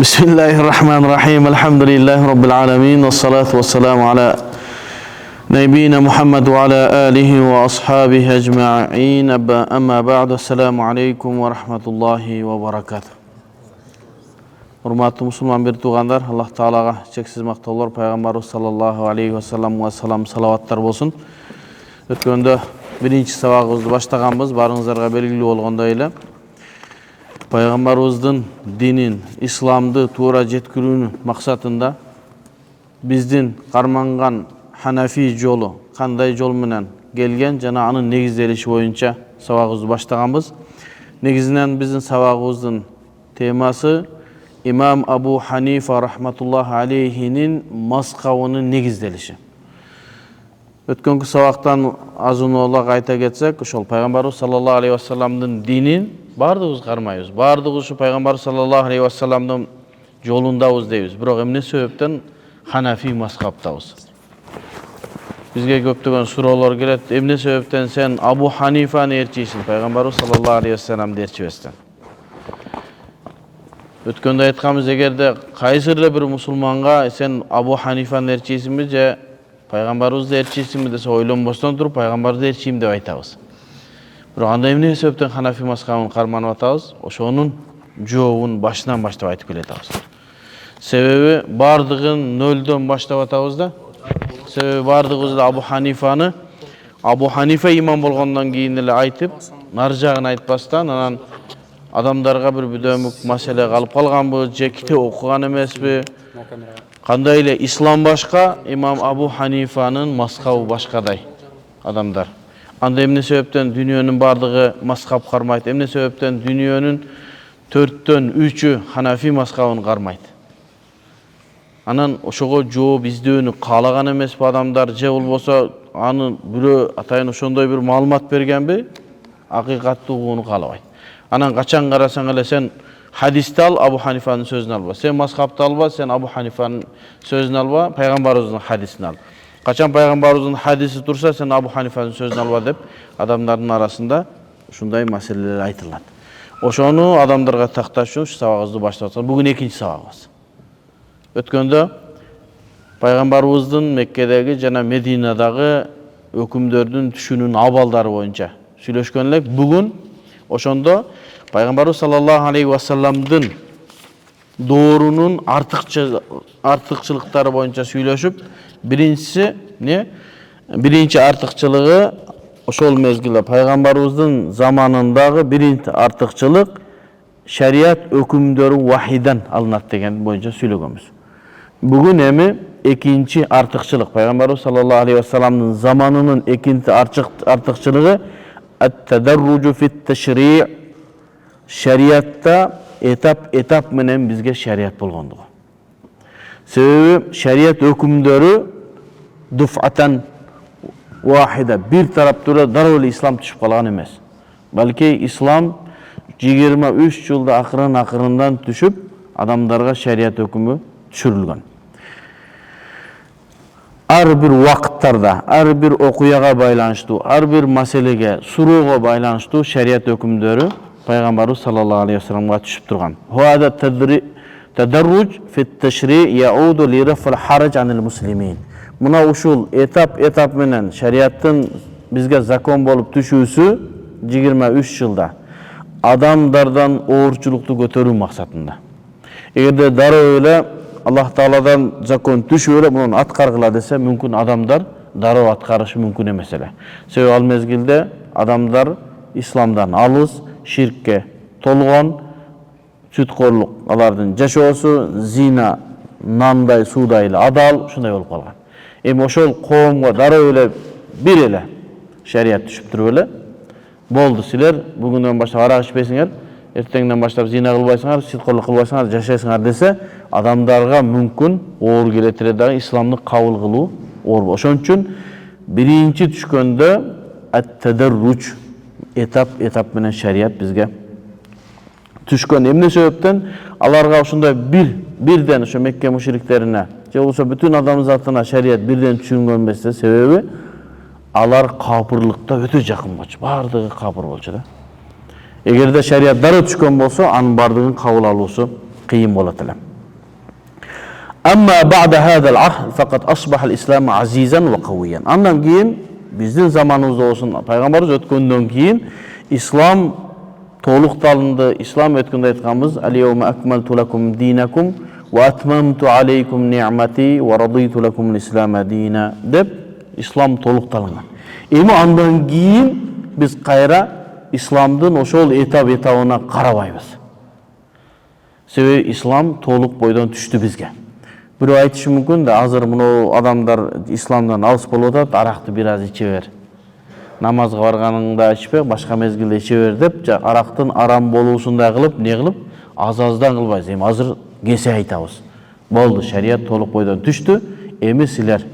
Bismillahirrahmanirrahim. Elhamdülillahi Rabbil alamin. Vessalatu vesselamu ala Nebiyina Muhammed ve ala alihi ve ashabihi ecma'in. Amma ba'du. Esselamu aleyküm ve rahmetullahi ve berekatuh. Hurmatlı Müslüman bir tuğanlar, Allah Teala'ga çeksiz maqtaullar, Peygamberimiz sallallahu aleyhi ve sellem salavatlar bolsun. Ötkönde birinci sabagыбызды başlaganбыз, barыңыздарга белгилүү болгондой эле. Peygamberimizin dinin, İslam'dı tuğra jetkirүүнү maksatında bizdin karmangan Hanafi jolu, kanday jol menen gelgen jana anын negizделиши боюнча сабагыбызды başlaganбыз. Негизинен биздин сабагыбыздын темасы İmam Abu Hanifa rahmetullahi aleyhinin maskavının negizделиши. Ötkөнкү сабактан азын-олак айта кетсек, ошол Пайгамбарыбыз саллаллаху алейхи ва салламдын динин бардыгыбыз кармайбыз. Бардыгыбыз ушу Пайгамбар саллаллаху алейхи ва салламдын жолундабыз дейбиз. Бирок эмне себептен Ханафи мазхабтабыз? Бизге көптөгөн суроолор келет. Эмне себептен сен Абу Ханифаны ээрчийсиң, Пайгамбарыбыз саллаллаху алейхи ва салламды ээрчибестен? Өткөндө айтканбыз, эгерде кайсы эле бир мусулманга сен Абу Ханифаны ээрчийсиңби же Пайгамбарыбызды ээрчийсиңби десе, ойлонбостон туруп Пайгамбарды ээрчийм деп айтабыз. Бирок анда эмне себептен Ханафи мазхабын карманып атабыз? Ошонун жообун башынан баштап айтып келатабыз. Себеби бардыгын нөлдөн баштап атабыз да. Себеби бардыгыбыз Абу Ханифаны Абу Ханифа имам болгондон кийин эле айтып, нар жагын айтпастан, анан адамдарга бир бүдөмүк маселе калып калганбы, же китеп окуган эмеспи? Кандай эле ислам башка, имам Абу Ханифанын мазхабы башкадай адамдар. Анда эмне себептен дүйнөнүн бардыгы мазхаб кармайт? Эмне себептен дүйнөнүн 4төн 3-ү Ханафи мазхабын кармайт? Анан ошого жооп издөөнү каалаган эмеспи адамдар, же болбосо аны бирөө атайын ошондой бир маалымат бергенби? Акыйкатты угууну каалабайт. Анан качан карасаң эле сен хадисти ал, Абу Ханифанын сөзүн алба. Сен мазхабты алба, сен Абу Ханифанын сөзүн алба, Пайгамбарыбыздын хадисин ал. Качан Пайгамбарыбыздын хадиси турса, сен Абу Ханифанын сөзүн алба деп адамдардын арасында ушундай маселелер айтылат. Ошону адамдарга такташ үчүн ушу сабагыбызды баштап атабыз. Бүгүн экинчи сабагыбыз. Өткөндө Пайгамбарыбыздын Меккедеги жана Мединадагы өкүмдөрдүн түшүүнүн абалдары боюнча сүйлөшкөн элек. Бүгүн ошондо Пайгамбарыбыз саллаллаху алейхи ва салламдын доорунун артыкчылыктары боюнча сүйлөшүп, биринчи артыкчылыгы ошол мезгилде Пайгамбарыбыздын заманындагы биринчи артыкчылык шарият өкүмдөрү вахидан алынат деген боюнча сүйлөгөнбүз. Бүгүн эми экинчи артыкчылык, Пайгамбарыбыз саллаллаху алейхи ва салламдын заманынын экинчи артыкчылыгы ат-тадарруджу фит-ташри'. Шариятта этап менен бизге шарият болгондугу. Себеби шарият өкүмдөрү дуфатан вахида, бир тараптуу дароо эле ислам түшүп калган эмес. Балки ислам 23 жылда акырындан түшүп, адамдарга шарият өкүмү түшүрүлгөн. Ар бир убакыттарда, ар бир окуяга байланыштуу, ар бир маселеге, суроого байланыштуу шарият өкүмдөрү Пайгамбарыбыз саллаллаху алейхи ва салламга түшүп турган. Хада тадарруж фит-ташри' яуду ли раф'ил харaj анил муслимин. Мына ушул этап менен шариаттын бизге закон болуп түшүүсү 23 жылда адамдардан оорчулукту көтөрүү максатында. Эгерде дароо эле Аллах Тааладан закон түшүп эле муну аткаргыла десе, мүмкүн адамдар дароо аткарышы мүмкүн эмес эле. Себеби ал мезгилде адамдар исламдан алыс, ширкке толгон, сүткөрлүк алардын жашоосу, зина, нандай, суудай эле адал, ушундай болуп калган. Эми ошол коомго дароо эле бир эле шарият түшүп туруп эле, болду силер бүгүндөн баштап арак ичпейсиңер, эртеңден баштап зина кылбайсыңар, сүткөрлүк кылбайсыңар, жашайсыңар десе, адамдарга мүмкүн оор келет эле дагы исламды кабыл кылуу оор. Ошон үчүн биринчи түшкөндө ат-тадарруж, этап менен шарият бизге түшкөн. Эмне себептен аларга ошондой бирден ошо Мекке мушриктерине же болбосо бүтүн адам затына шарият бирден түшүнгөн эмес, себеби алар капырлыкта өтө жакын болчу, бардыгы капыр болчу да. Эгерде шарият дароо түшкөн болсо, анын бардыгын кабыл алуусу кыйын болот эле. Amma ba'da hadal ahd faqad asbaha al-islam azizan wa qawiyan. Andan keyin bizdin zamanımızda olsun, Peygamberimiz ötkөндөн keyin İslam толукталынды. İslam ötkөндө aytkanбыз: "Al-yawma akmaltu lakum dinakum wa atmamtu alaykum ni'mati wa raditu lakum al-islam dina" dep İslam толукталынган. Эми андан кийин biz кайра İslamдын ошол этап-этабына карабайбыз. Себеби İslam толук бойдон түштү бизге. Бирөө айтышы мүмкүн да, азыр мына адамдар İslamдан алыс болуп атат, аракты бир аз иче бер. Намазга барганыңда ичпе, башка мезгилде иче бер деп, арактын арам болуусундай кылып, не кылып, аз-аздан кылбайбыз. Эми азыр кесе айтабыз. Болду, шарият толук бойдон түштү. Эми силер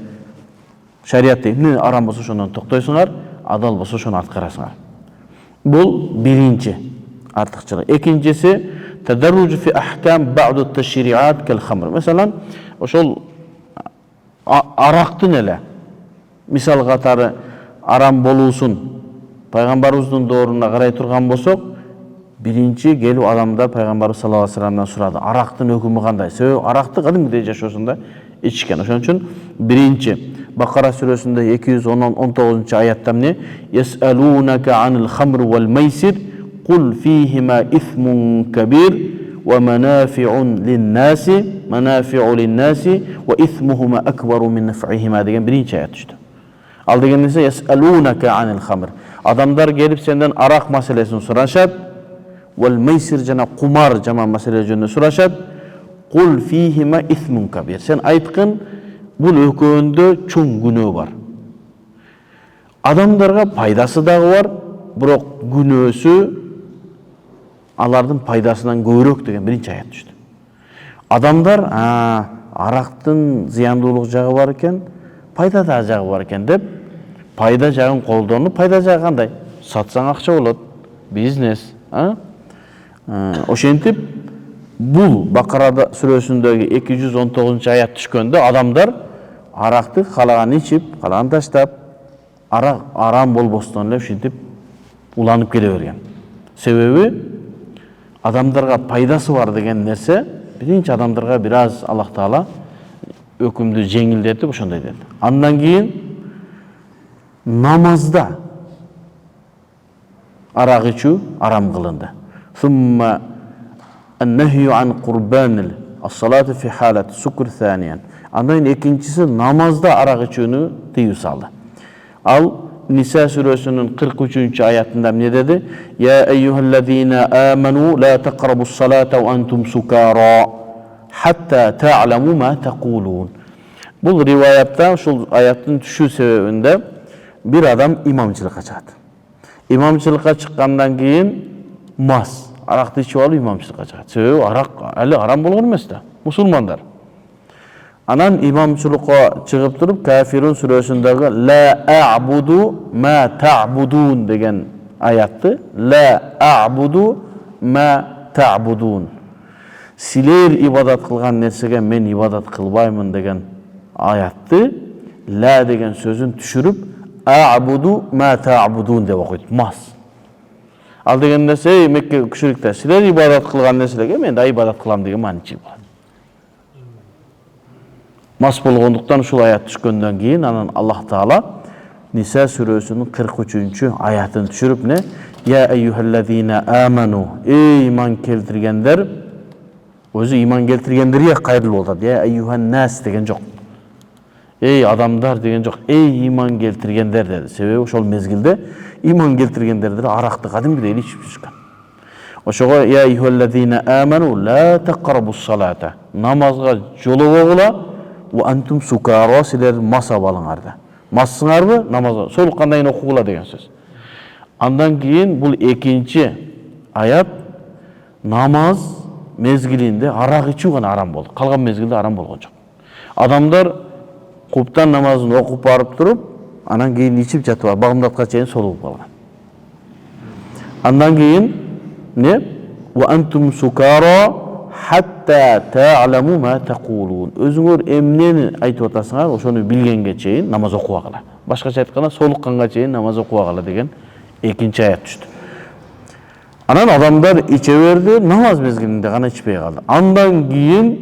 шариятта эмне арам болсо ошондон токтойсуңар, адал болсо ошону аткарасыңар. Бул биринчи артыкчылык. Экинчиси tadarruj fi ahkam ba'd at-tashri'at kal-khamr. Mesela ошол арактын эле мисал катары арам болуусун пайгамбарыбыздын дооруна карай турган болсок, биринчи келип адамдар пайгамбарыбыз саллаллаху алейхи вассаламдан сурады. Арактын өкүмү кандай? Себеби аракты кадимгидей жашоосунда ичкен. Ошон үчүн биринчи Бакара сүрөсүндө 219-аятта эмне? Ясалунака анил хамр вал майсир قل فيهما إثم كبير ومنافع للناس وإثمهما أكبر من نفعهما деген биринчи аят түштү. Ал деген нерсе ясалунака анил хамр. Адамдар келип сенден арак маселесин сурашат, вал майсир жана кумар жаман маселе жөнүндө сурашат. Кул фихима исмун кабир. Сен айткын, бул экөөндө чоң күнөө бар. Адамдарга пайдасы дагы бар, бирок күнөөсү алардын пайдасынан көбүрөөк деген биринчи аят түштү. Адамдар арактын зыяндуулук жагы бар экен, пайда да жагы бар экен деп, пайда жагын колдонуп, пайда жагы кандай? Сатсаң акча болот, бизнес, ошентип бул Бакарада сүрөсүндөгү 219-аят түшкөндө адамдар аракты каалаган ичип, каалаган таштап, арак арам болбостон эле ушинтип уланып келе берген. Себеби адамдарга пайдасы бар деген нерсе, биринчи адамдарга бир аз Аллах Таала өкүмдү жеңилдетип ошондой деди. Андан кийин намазда арак ичүү арам кылынды. Сумма an-nahyu an qurbanil as-salatu fi halati sukr thaniyan. Андан экинчиси намазда арак ичүүнү тыюу салды. Ал Nisa сүрөсүнүн 43-аятында эмне деди? Я ayyuhallazina amanu la taqrabus salata wa antum sukara hatta ta'lamu ma taqulun. Бул риваятта ушул аяттын түшүү себебинде бир адам имамчылыкка чыгат. Имамчылыкка чыккандан кийин мас аракты ичип алып имамчылыкка чыгат. Себеби арак али арам болгон эмес да, мусулмандар. Анан имамчылыкка чыгып туруп Кафирун сүрөсүндөгү ла а'буду ма ta'budun деген аятты ла а'буду ма ta'budun. Силер ибадат кылган нерсеге мен ибадат кылбаймын деген аятты ла деген сөзүн түшүрүп а'буду ма ta'budun деп окуйт. Мас. Ал деген нерсе Мекке күчүрүктө силер ибадат кылган нерселерге мен да ибадат кылам деген мааничи бар. Мас болгондуктан ушул аят түшкөндөн кийин анан Аллах Таала Ниса сүрөсүнүн 43-аятын түшүрүп не? Я ayyuhallazina amanu. Ey иман келтиргендер. Өзү иман келтиргендерге кайрылып атат. Я ayyuhan nas деген жок. Ey адамдар деген жок. Ей иман келтиргендер деди. Себеби ошол мезгилде иман келтиргендердер аракты кадимгидей ичип жүргөн. Ошого я ayyuhallazina amanu la taqrabus salata. Намазга жолобогула wa antum sukara силер маса балыңарда. Массыңарбы намазга солуккандан кийин окугула деген сөз. Андан кийин бул экинчи аят намаз мезгилинде арак ичүү гана арам болду. Калган мезгилде арам болгон жок. Адамдар куптан намазын окуп барып туруп, анан кийин ичип жатып, багымдатка чейин солугуп калган. Андан кийин не? Wa antum sukara hatta ta'lamu ma taqulun. Өзүңөр эмнени айтып атасыңар, ошону билгенге чейин намаз окубагыла. Башкача айтканда, солукканга чейин намаз окубагыла деген экинчи аят түштү. Анан адамдар иче берди, намаз мезгилинде гана ичпей калды. Андан кийин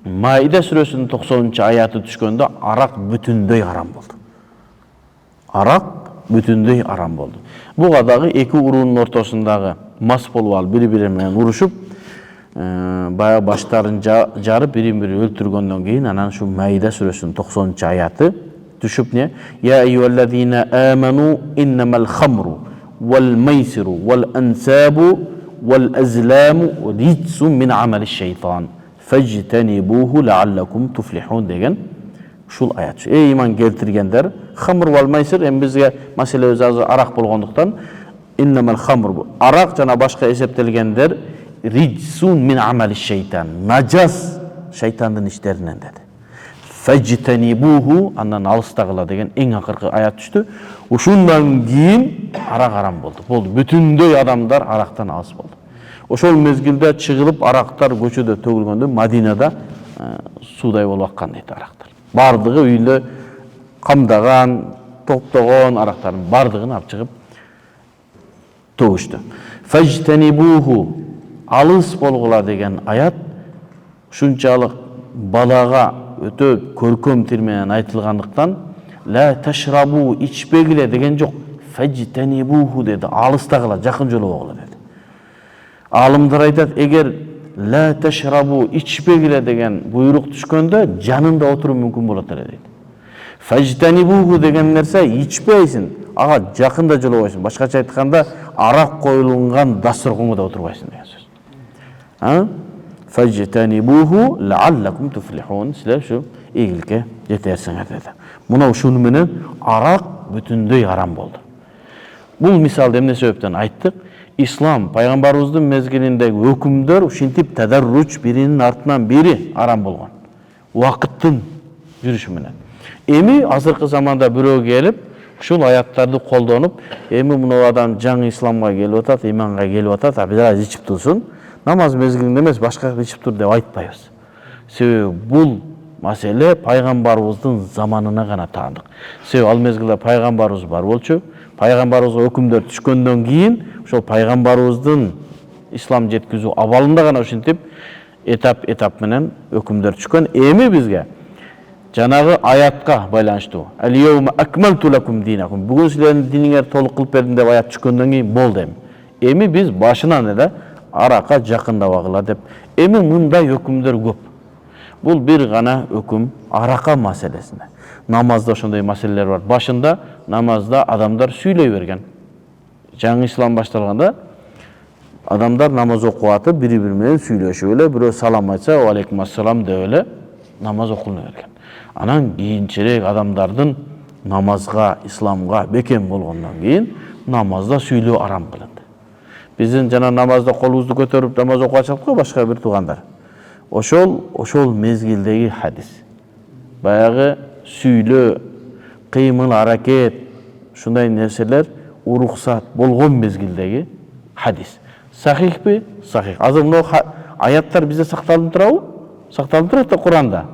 Maide сүресінің 90 аяты түшкөндө арақ бүтүндөй арам болду. Арақ бүтүндөй арам болду. Буга дагы эки уруунун ортосундагы мас болуп алып бири-бири менен урушуп, баягы баштарын жарып бири-бири өлтүргөндөн кийин анан ушу Маида сүресинин 90 аяты түшүп не? Я айюаллазина аману иннамал хамру вал майсиру вал ансабу вал азламу риджсун мин амали шайтан фажтанибуху лааллакум туфлихун деген ушул аят. Эй иман келтиргендер, хамр вал майсир эми бизге маселе өзү арак болгондуктан иннамал хамр арак жана башка эсептелгендер риджсун мин амали шайтан, нажас шайтандын иштеринен деди. Фажтанибуху андан алыстагыла деген эң акыркы аят түштү. Ушундан кийин арак арам болду. Болду. Бүтүндөй адамдар арактан алыс болду. Ошол мезгилде чыгылып арактар көчөдө төгүлгөндө Мадинада суудай болуп аккан дейт арактар. Бардыгы үйлө камдаган, топтогон арактардын бардыгын алып чыгып төгүштү. Фажтанибуху алыс болгула деген аят ушунчалык балага өтө көркөм тил менен айтылгандыктан ла ташрабу ичпегиле деген жок. Фажтанибуху деди, алыстагыла, жакын жолобогула деди. Алымдар айтат, эгер ла ташрабу ичпегиле деген буйрук түшкөндө жанында отуруу мүмкүн болот эле дейт. Фажтанибуху деген нерсе ичпейсиң, ага жакында жолобойсуң. Башкача айтканда арак коюлган дасторконго отурбайсың деген сөз. Фажтанибуху лааллакум туфлихун. Силер ушу ийгиликке жетерсиңер деди. Мына ушуну менен арак бүтүндөй арам болду. Бул мисалды эмне себептен айттык? Ислам пайгамбарыбыздын мезгилиндеги өкүмдөр ушинтип тадарруч биринин артынан бири арам болгон. Убакыттын жүрүшү менен. Эми азыркы заманда бирөө келип, ушул аяттарды колдонуп, эми мына адам жаңы исламга келип атат, иманга келип атат, бир аз ичип турсун. Намаз мезгилинде эмес, башка ичип тур деп айтпайбыз. Себеби бул маселе пайгамбарыбыздын заманына гана таандык. Себеби ал мезгилде пайгамбарыбыз бар болчу. Пайгамбарыбызга өкүмдөр түшкөндөн кийин ошол пайгамбарыбыздын ислам жеткизүү абалында гана ушинтип этап менен өкүмдөр түшкөн. Эми бизге жанагы аятка байланыштуу ал-йаума акмалту лакум динакум, бүгүн силердин диниңер толук кылып бердим деп аят түшкөндөн кийин болду эми. Эми биз башынан эле аракка жакындабагыла деп. Эми мындай өкүмдөр көп. Бул бир гана өкүм аракка маселесине. Намазда ошондой маселелер бар. Башында намазда адамдар сүйлөй берген. Жаңы ислам башталганда адамдар намаз окуп атып, бири-бири менен сүйлөшүп эле, бирөө салам айтса, ва алейкум ассалам деп эле намаз окулуна берген. Анан кийинчерээк адамдардын намазга, исламга бекем болгондон кийин намазда сүйлөө арам кылынды. Биздин жана намазда колубузду көтөрүп намаз окуп атышат го башка бир туугандар. Ошол мезгилдеги хадис. Баягы сүйлөө, кыймыл, аракет, ушундай нерселер уруксат болгон мезгилдеги хадис. Сахихпи? Сахих. Азыр мына аяттар бизде сакталып турабы? Сакталып турат да Куранда.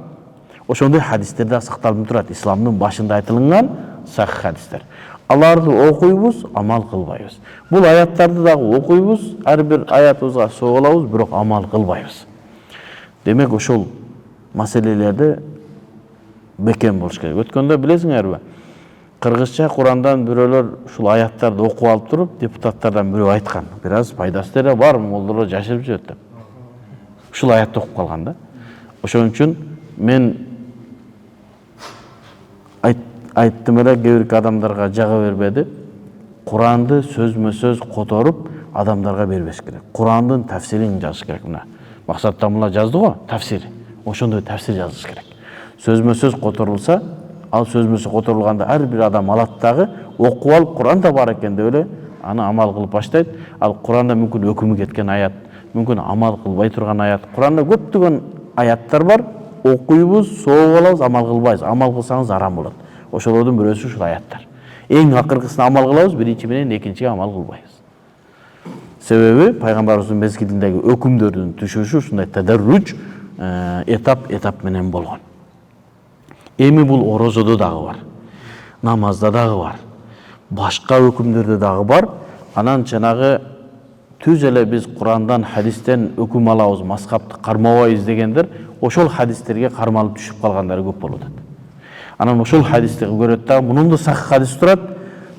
Ошондой хадистер да сакталып турат. Исламдын башында айтылган сахих хадистер. Аларды окуйбуз, амал кылбайбыз. Бул аяттарды дагы окуйбуз, ар бир аятыбызга соголобуз, бирок амал кылбайбыз. Демек ошол маселелерде бекем болуш керек. Өткөндө билесиңерби? Кыргызча Курандан бирөөлөр ушул аяттарды окуп алып туруп, депутаттардан бирөө айткан. Бир аз пайдасы да бар, молдолор жашырып жүрөт деп. Ушул аятты окуп калган да. Ошон үчүн мен айттым эле, кээ бир адамдарга жага бербеди. Куранды сөзмө-сөз которуп адамдарга бербеш керек. Курандын тафсирин жазыш керек мына. Максат Тамула жазды го, тафсир. Ошондой тафсир жазыш керек. Сөзмө-сөз которулса, ал сөзмө-сөз которулганда ар бир адам алат дагы окуп алып Куранда бар экен деп эле аны амал кылып баштайт. Ал Куранда мүмкүн өкүмү кеткен аят, мүмкүн амал кылбай турган аят. Куранда көптөгөн аяттар бар. Окуйбуз, согуп алабыз, амал кылбайбыз. Амал кылсаңыз арам болот. Ошолордун бирөөсү ушул аяттар. Эң акыркысына амал кылабыз, биринчи менен экинчиге амал кылбайбыз. Себеби пайгамбарыбыздын мезгилиндеги өкүмдөрдүн түшүшү ушундай тадарруч этап менен болгон. Эми бул орозодо дагы бар. Намазда дагы бар. Башка өкүмдөрдө дагы бар. Анан жанагы түз эле биз Курандан, хадистен өкүм алабыз, мазхабты кармабайбыз дегендер ошол хадистерге кармалып түшүп калгандары көп болуп атат. Анан ошол хадисти көрөт да, мунун да сах хадис турат.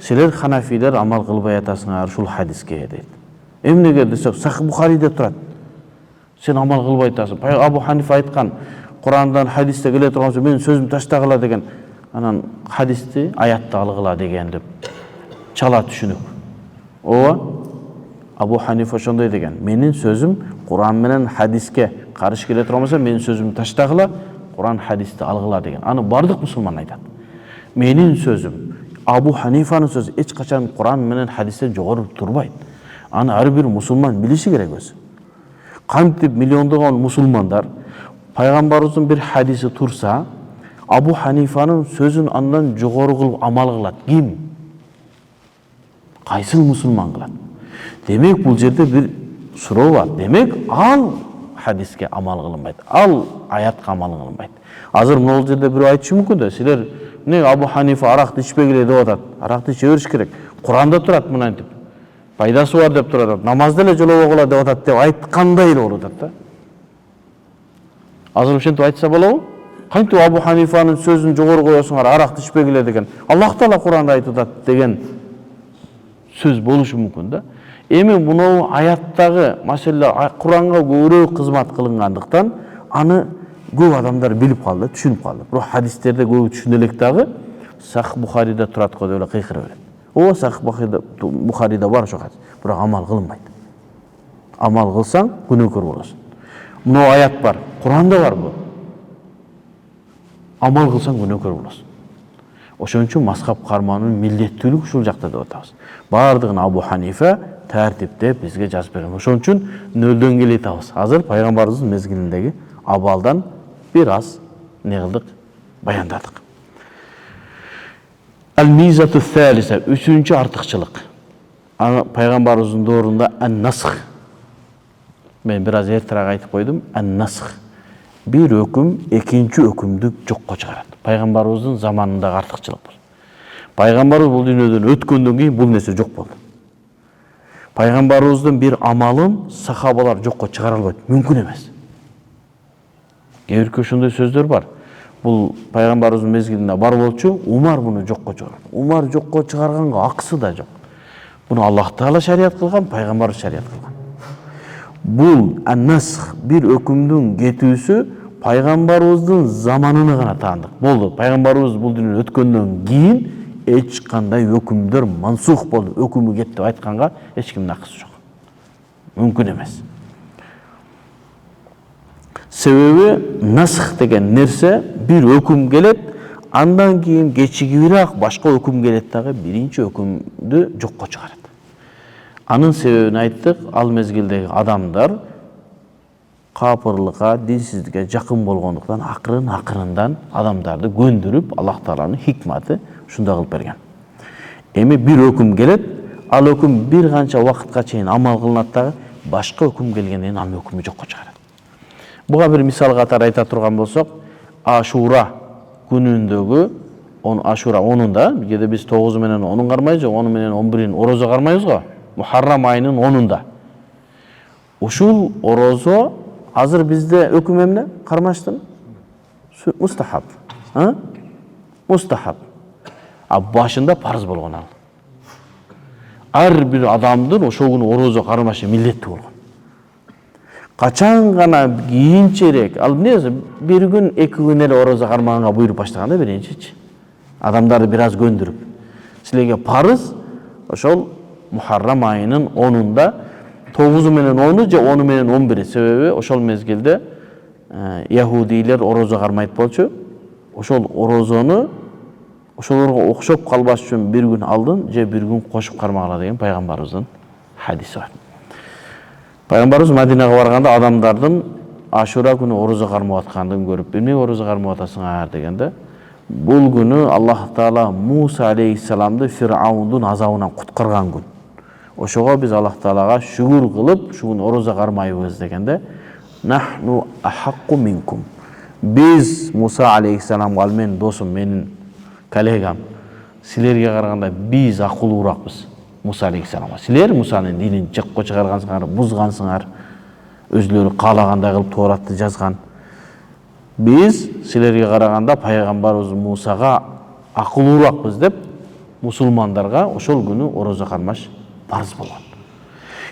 Силер ханафилер амал кылбай атасыңар ушул хадиске дейт. Эмнеге десек, сах Бухариде турат. Сен амал кылбай атасың. Абу Ханифа айткан, Курандан хадисте келе турганса менин сөзүм таштагыла деген. Анан хадисти аятта алгыла деген деп чала түшүнүк. Ооба Абу Ханифа ошондой деген. Менин сөзүм Куран менен хадиске каршы келе турганса менин сөзүмдү таштагыла, Куран хадисти алгыла деген. Аны бардык мусулман айтат. Менин сөзүм Абу Ханифанын сөзү эч качан Куран менен хадистен жогору турбайт. Аны ар бир мусулман билиши керек өзү. Кантип миллиондогон мусулмандар пайгамбарыбыздын бир хадиси турса, Абу Ханифанын сөзүн андан жогору кылып амал кылат. Ким? Кайсыл мусулман кылат? Демек бул жерде бир суроо бар. Демек ал хадиске амал кылынбайт. Ал аятка амал кылынбайт. Азыр могул жерде бирөө айтышы мүмкүн да, силер не Абу Ханифа аракты ичпегиле деп атат. Аракты иче бериш керек. Куранда турат мынантип. Пайдасы бар деп турат. Намазда эле жолобогула деп атат деп айткандай эле болуп атат да. Азыр ошентип айтса болобу? Кантип Абу Ханифанын сөзүн жогору коесуңар, аракты ичпегиле деген. Аллах Таала Куранда айтып атат деген сөз болушу мүмкүн да. Эми муну аяттагы маселе Куранга көбүрөөк кызмат кылынгандыктан аны көп адамдар билип калды, түшүнүп калды. Бирок хадистерде көп түшүнө элек дагы Сах Бухарида турат го деп эле кыйкырып берет. О, Сах Бухарида бар ошо хадис, бирок амал кылынбайт. Амал кылсаң күнөөкөр болосуң. Мына аят бар, Куранда бар бу. Амал кылсаң күнөөкөр болосуң. Ошон үчүн мазхаб кармануунун милдеттүүлүгү ушул жакта деп атабыз. Бардыгын Абу Ханифа тартиптеп бизге жазып берген. Ошон үчүн нөлдөн келе атабыз. Азыр пайгамбарыбыздын мезгилиндеги абалдан бир аз не кылдык, баяндадык. Ал-мизату салиса, үчүнчү артыкчылык. Пайгамбарыбыздын доорунда ан-насх. Мен бир аз эртерээк айтып койдум, ан-насх. Бир өкүм экинчи өкүмдү жокко чыгарат. Пайгамбарыбыздын заманындагы артыкчылык бул. Пайгамбарыбыз бул дүйнөдөн өткөндөн кийин бул нерсе жок болду. Пайгамбарыбыздын бир амалын сахабалар жокко чыгара албайт, мүмкүн эмес. Кээ бирки ошондой сөздөр бар. Бул пайгамбарыбыздын мезгилинде бар болчу, Умар муну жокко чыгарат. Умар жокко чыгарганга акысы да жок. Буну Аллах Таала шарият кылган, пайгамбар шарият кылган. Бул ан-насх, бир өкүмдүн кетүүсү пайгамбарыбыздын заманына гана таандык. Болду. Пайгамбарыбыз бул дүйнөдөн өткөндөн кийин эч кандай өкүмдөр мансух болду, өкүмү кетти деп айтканга эч кимдин акысы жок. Мүмкүн эмес. Себеби насх деген нерсе бир өкүм келет, андан кийин кечигибирээк башка өкүм келет дагы биринчи өкүмдү жокко чыгарат. Анын себебин айттык, ал мезгилдеги адамдар капырлыкка, динсиздикке жакын болгондуктан акырын-акырындан адамдарды көндүрүп, Аллах Тааланын хикматы ушундай кылып берген. Эми бир өкүм келет, ал өкүм бир канча убакытка чейин амал кылынат дагы башка өкүм келгенден кийин анын өкүмү жокко чыгарат. Буга бир мисал катары айта турган болсок, Ашура күнүндөгү Ашура 10-унда, кээде биз 9 менен 10-ун кармайбыз, 10 менен 11-ин орозо кармайбыз го. Мухаррам айынын 10-унда. Ушул орозо азыр бизде өкүм эмне? Кармаштын? Мустахаб. Мустахаб. А башында парыз болгон ал. Ар бир адамдын ошол күнү орозо кармашы милдеттүү болгон. Качан гана кийинчерээк, ал эмне? Бир күн, 2 күн эле орозо кармаганга буйруп баштаганда биринчичи. Адамдарды бир аз көндүрүп. Силерге парыз ошол Мухаррам айынын 10-унда 9 менен 10 же 10 менен 11. Себеби ошол мезгилде яһудилер орозо кармайт болчу. Ошол орозону ошолорго окшоп калбаш үчүн бир күн алдын же бир күн кошуп кармагыла деген пайгамбарыбыздын хадиси бар. Пайгамбарыбыз Мадинага барганда адамдардын Ашура күнү орозо кармап аткандын көрүп, эмне орозо кармап атасыңар дегенде, бул күнү Аллах Таала Муса алейхиссаламды Фираундун азабынан куткарган күн. Ошого биз Аллах Таалага шүгүр кылып, ушул күнү орозо кармайбыз дегенде, нахну ахакку минкум. Биз Муса алейхиссаламга, ал менин досум, менин коллегам, силерге караганда биз акылуураакпыз. Муса алейхиссаламга. Силер Мусанын динин жакко чыгаргансыңар, бузгансыңар, өзүлөрү каалагандай кылып Тооратты жазган. Biz силерге караганда пайгамбарыбыз Мусага акылууракпыз деп мусулмандарга ошол күнү орозо кармаш парыз болгон.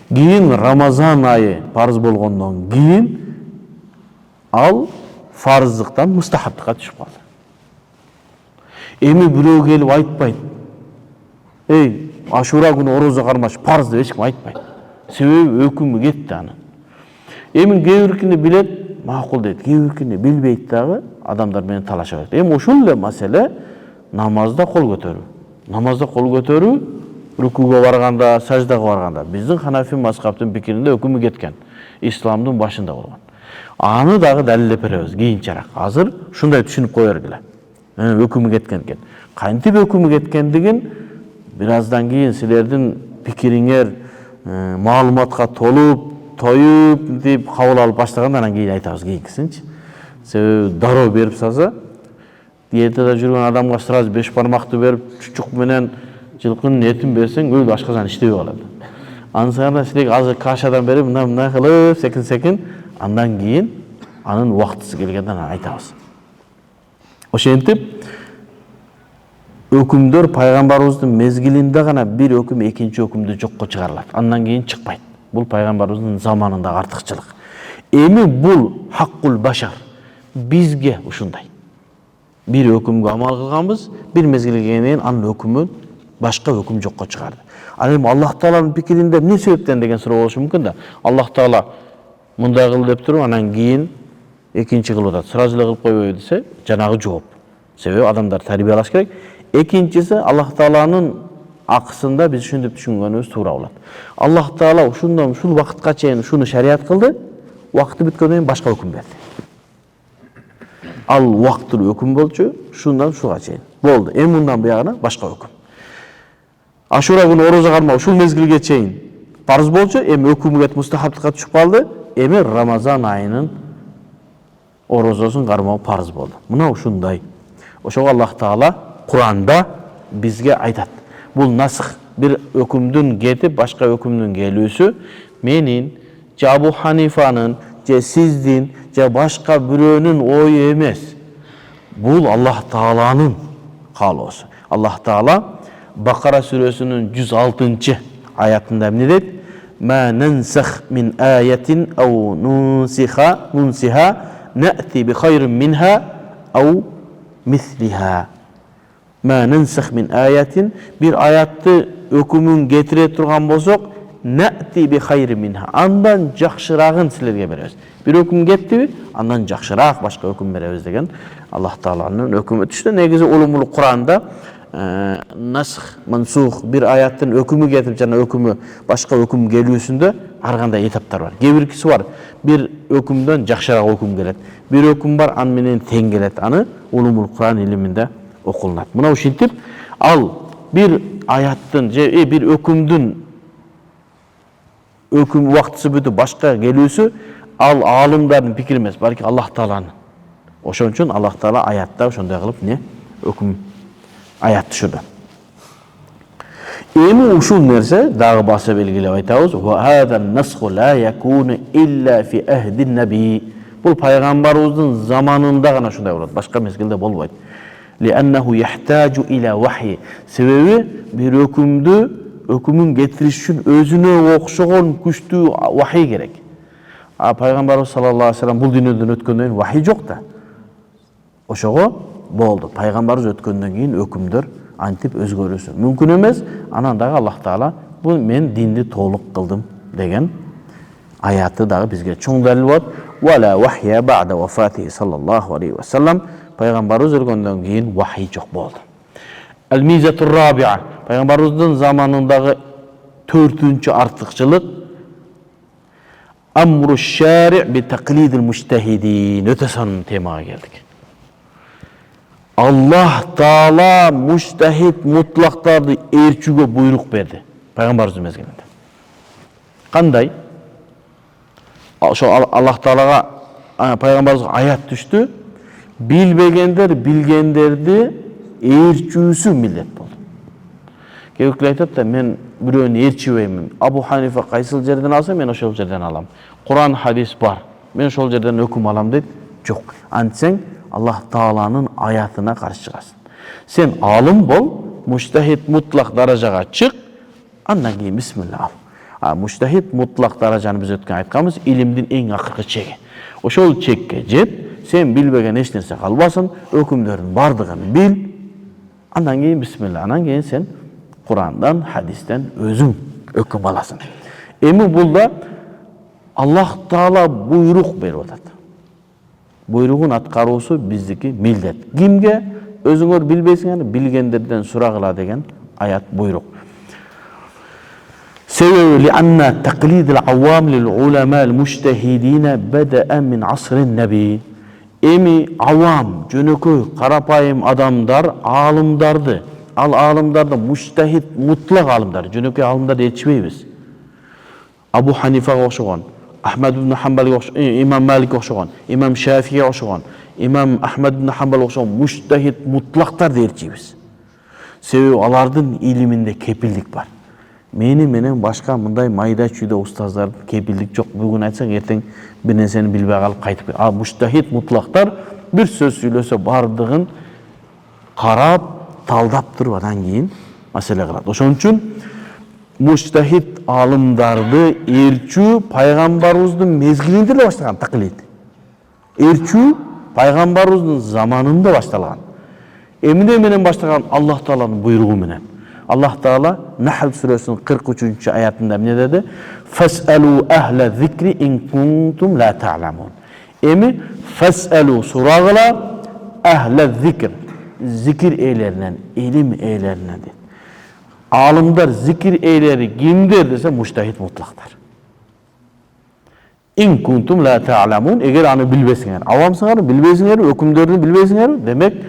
Кийин Рамазан айы парыз болгондон кийин ал фарыздыктан мустахабтыкка түшүп калды. Эми бирөө келип айтпайт. Эй, Ашура күнү орозо кармаш парыз деп эч ким айтпайт. Себеби өкүмү кетти анын. Эми кээ биркини билет, макул дейт. Кээ биркини билбейт дагы, адамдар менен талаша берет. Эми ушул эле маселе намазда кол көтөрүү. Намазда кол көтөрүү, рукуга барганда, саждага барганда биздин Ханафи мазхабтын пикиринде өкүмү кеткен. Исламдын башында болгон. Аны дагы далилдеп беребиз кийинчерээк. Азыр ушундай түшүнүп кое бергиле. Өкүмү кеткен экен. Кантип өкүмү кеткендигин бир аздан кийин силердин пикириңер маалыматка толуп, тоюп деп кабыл алып баштаганда анан кийин айтабыз кийинкисинчи. Себеби дароо берип салса, диетада жүргөн адамга сразу 5 бармакты берип, чучук менен жылкынын этин берсең, өлү ашказан иштебей калат. Ансыганда силерге азыр кашадан берип, мына кылып, секин, андан кийин анын убактысы келгенде анан айтабыз. Ошентип өкүмдөр пайгамбарыбыздын мезгилинде гана бир өкүм экинчи өкүмдү жокко чыгарылат. Андан кийин чыкпайт. Бул пайгамбарыбыздын заманындагы артыкчылык. Эми бул хаккул башар. Бизге ушундай. Бир өкүмгө амал кылганбыз, бир мезгилге келгенден кийин анын өкүмү башка өкүм жокко чыгарды. Ал эми Аллах Тааланын пикиринде эмне себептен деген суроо болушу мүмкүн да. Аллах Таала мындай кыл деп туруп, анан кийин экинчи кылып атат. Сразу эле кылып койбойбу десе, жанагы жооп. Себеби адамдар тарбиялаш керек. Экинчиси Аллах Тааланын акысында биз ушинтип түшүнгөнүбүз туура болот. Аллах Таала ушундан ушул вакытка чейин ушуну шарият кылды, вакыты бүткөндөн кийин башка өкүм берди. Ал вакыттуу өкүм болчу, ушундан ушуга чейин. Болду. Эми мындан буягына башка өкүм. Ашура күнү орозо кармоо ушул мезгилге чейин парыз болчу, эми өкүмү кетип мустахабтыкка түшүп калды. Эми Рамазан айынын орозосун кармоо парыз болду. Мына ушундай. Ошого Аллах Таала Куранда бизге айтат. Бул насх, бир өкүмдүн кетип башка өкүмдүн келүүсү менин, же Абу Ханифанын, же сиздин, же башка бирөөнүн ою эмес. Бул Аллах Тааланын каалоосу. Аллах Таала Бакара сүрөсүнүн 106 аятында эмне дейт? Ма нансах мин аятин ау нунсиха нати би хайрин минха ау мислиха. Ма нансах мин аятин, бир аятты өкүмүн кетире турган болсок, нати би хайрин минха, андан жакшырагын силерге беребиз. Бир өкүм кеттиби, андан жакшыраак башка өкүм беребиз деген Аллах Тааланын өкүмү түштү. Негизи улумул Куранда насх, мансух, бир аяттын өкүмү кетип жана өкүмү башка өкүм келүүсүндө ар кандай этаптар бар. Кээ биркиси бар, бир өкүмдөн жакшыраак өкүм келет. Бир өкүм бар, аны менен тең келет. Аны улумул Куран илиминде окулунат. Мына ушинтип ал бир аяттын же бир өкүмдүн өкүм убактысы бүтүп башка келүүсү ал аалымдардын пикири эмес, балки Аллах Тааланын. Ошон үчүн Аллах Таала аятта ошондой кылып өкүм аят түшүрдү. Эми ушул нерсе дагы баса белгилеп айтабыз. Ва хадан насху ла якуну илля фи ахдин наби. Бул пайгамбарыбыздын заманында гана ушундай болот, башка мезгилде болбойт. Лианнаху яхтажу иля вахи. Себеби бир өкүмүн кетириш үчүн өзүнө окшогон күчтүү вахи керек. Пайгамбарыбыз саллаллаху алейхи вассалам бул дүйнөдөн өткөндөн кийин вахи жок да. Ошого болду. Пайгамбарыбыз өткөндөн кийин өкүмдөр антип өзгөрүүсү мүмкүн эмес. Анан дагы Аллах Таала бул мен динди толук кылдым деген аяты дагы бизге чоң далил болот. Вала вахя ба'да вафати саллаллаху алейхи вассалам. Пайгамбарыбыз өлгөндөн кийин вахи жок болду. Ал-мизатур рабиа. Пайгамбарыбыздын заманындагы 4-чү артыкчылык амру шари' би тaqlidil mujtahidin. Өтө сонун темага келдик. Аллах Таала мужтахид мутлактарды ээрчүүгө буйрук берди пайгамбарыбыздын мезгилинде. Кандай? Ошо Аллах Таалага пайгамбарыбызга аят түштү. Билбегендер билгендерди ээрчүүсү милдет болду. Кээбиркилер айтат да, мен бирөөнү ээрчибеймин. Абу Ханифа кайсыл жерден алса, мен ошол жерден алам. Куран, хадис бар. Мен ошол жерден өкүм алам дейт. Жок. Антсең Аллах Тааланын аятына каршы чыгасың. Сен алым бол, муштахид мутлак даражага чык, андан кийин бисмилла ал. Муштахид мутлак даражаны биз өткөн айтканбыз, илимдин эң акыркы чеги. Ошол чекке жет, сен билбеген эч нерсе калбасын, өкүмдөрдүн бардыгын бил, андан кийин бисмилла, андан кийин сен Курандан, хадистен өзүң өкүм аласың. Эми бул да Аллах Таала буйрук берип атат. Буйругун аткаруусу биздики милдет. Кимге? Өзүңөр билбейсиңер, билгендерден сурагыла деген аят буйрук. Себеби анна тaqlid al-awam lil-ulama al-mujtahidin bada'a min asr an-nabi. Эми авам, жөнөкөй, карапайым адамдар алымдарды, ал алымдарды муштахид мутлак алымдар, жөнөкөй алымдарды ээрчибейбиз. Абу Ханифага окшогон, Ахмад ибн Хамбалга окшогон, Имам Малик окшогон, Имам Шафиге окшогон, Имам Ахмад ибн Хамбал окшогон муштахид мутлактарды ээрчибиз. Себеби алардын илиминде кепилдик бар. Менен башка мындай майда чүйдө устаздардын кепилдик жок. Бүгүн айтсаң, эртең бир нерсени билбей калып кайтып кет. Ал муштахид мутлактар бир сөз сүйлөсө бардыгын карап, талдап туруп андан кийин маселе кылат. Ошон үчүн муштахид алымдарды ээрчүү пайгамбарыбыздын мезгилинде эле баштаган тaqlid. Ээрчүү пайгамбарыбыздын заманында башталган. Эмне менен баштаган? Аллах Тааланын буйругу менен. Аллах Таала Нахл сүрөсүнүн 43-чү аятында эмне деди? Фасалу ахла зикри ин кунтум ла та'ламун. Эми фасалу сурагыла ахла зикр, зикир ээлеринен, илим ээлеринен дейт. Алымдар зикир ээлери кимдер десе муштахид мутлактар. Ин кунтум ла та'ламун, эгер аны билбесиңер, авамсыңар, билбесиңер, өкүмдөрдү билбесиңер, демек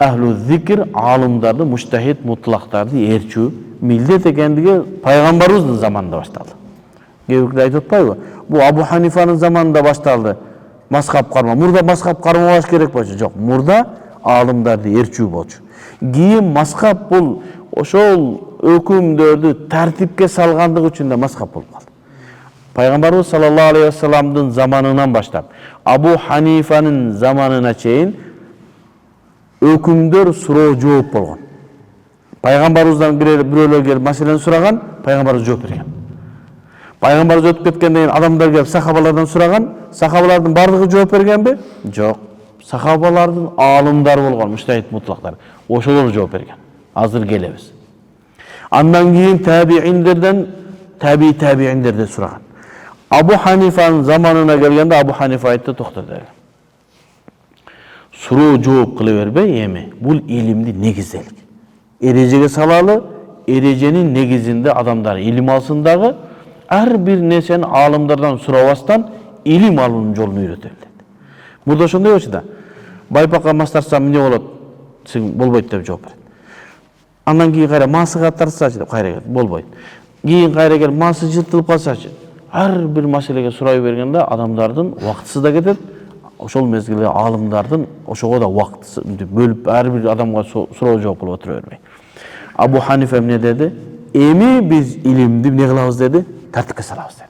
Ахлу зикр алымдарды, муштахид мутлактарды ээрчүү милдет экендиги пайгамбарыбыздын заманында башталды. Кээбекler айтып атпайбы? Бул Абу Ханифанын заманында башталды. Мазхаб карма. Мурда мазхаб кармабаш керек болчу. Жок, мурда алымдарды ээрчүү болчу. Кийин мазхаб бул ошол өкүмдөрдү тартипке салгандыгы үчүн да мазхаб болуп калды. Пайгамбарыбыз саллаллаху алейхи ва салламдын заманынан баштап Абу Ханифанын заманына чейин өкүмдөр суроо жооп болгон. Пайгамбарыбыздан бирөөлөр келип маселени сураган, пайгамбарыбыз жооп берген. Пайгамбарыбыз өтүп кеткенден кийин адамдар келип сахабалардан сураган, сахабалардын бардыгы жооп бергенби? Жок. Сахабалардын алымдары болгон, муштахид мутлактар. Ошолор жооп берген. Азыр келебиз. Андан кийин табииндерден, табииндерден сураган. Абу Ханифанын заманына келгенде Абу Ханифа айтты, токто dedi. Суроо жооп кыла бербей эми бул илимди негизделик. Эрежеге салалы, эреженин негизинде адамдар илим алсын дагы, ар бир нерсени алымдардан сурабастан илим алуунун жолун үйрөтөлү dedi. Мурда ошондой болчу да. Байпакка мас тартсам эмне болот? Сен болбойт деп жооп берет. Андан кийин кайра масыга тартсачы деп кайра келет, болбойт. Кийин кайра келип масы жыртылып калсачы. Ар бир маселеге сурай бергенде адамдардын убактысы да кетет. Ошол мезгилде алымдардын ошого да убакыты бөлүп ар бир адамга суроо жооп кылып отура бербей. Абу Ханифа эмне деди? Эми биз илимди эмне кылабыз деди? Тартипке салабыз деди.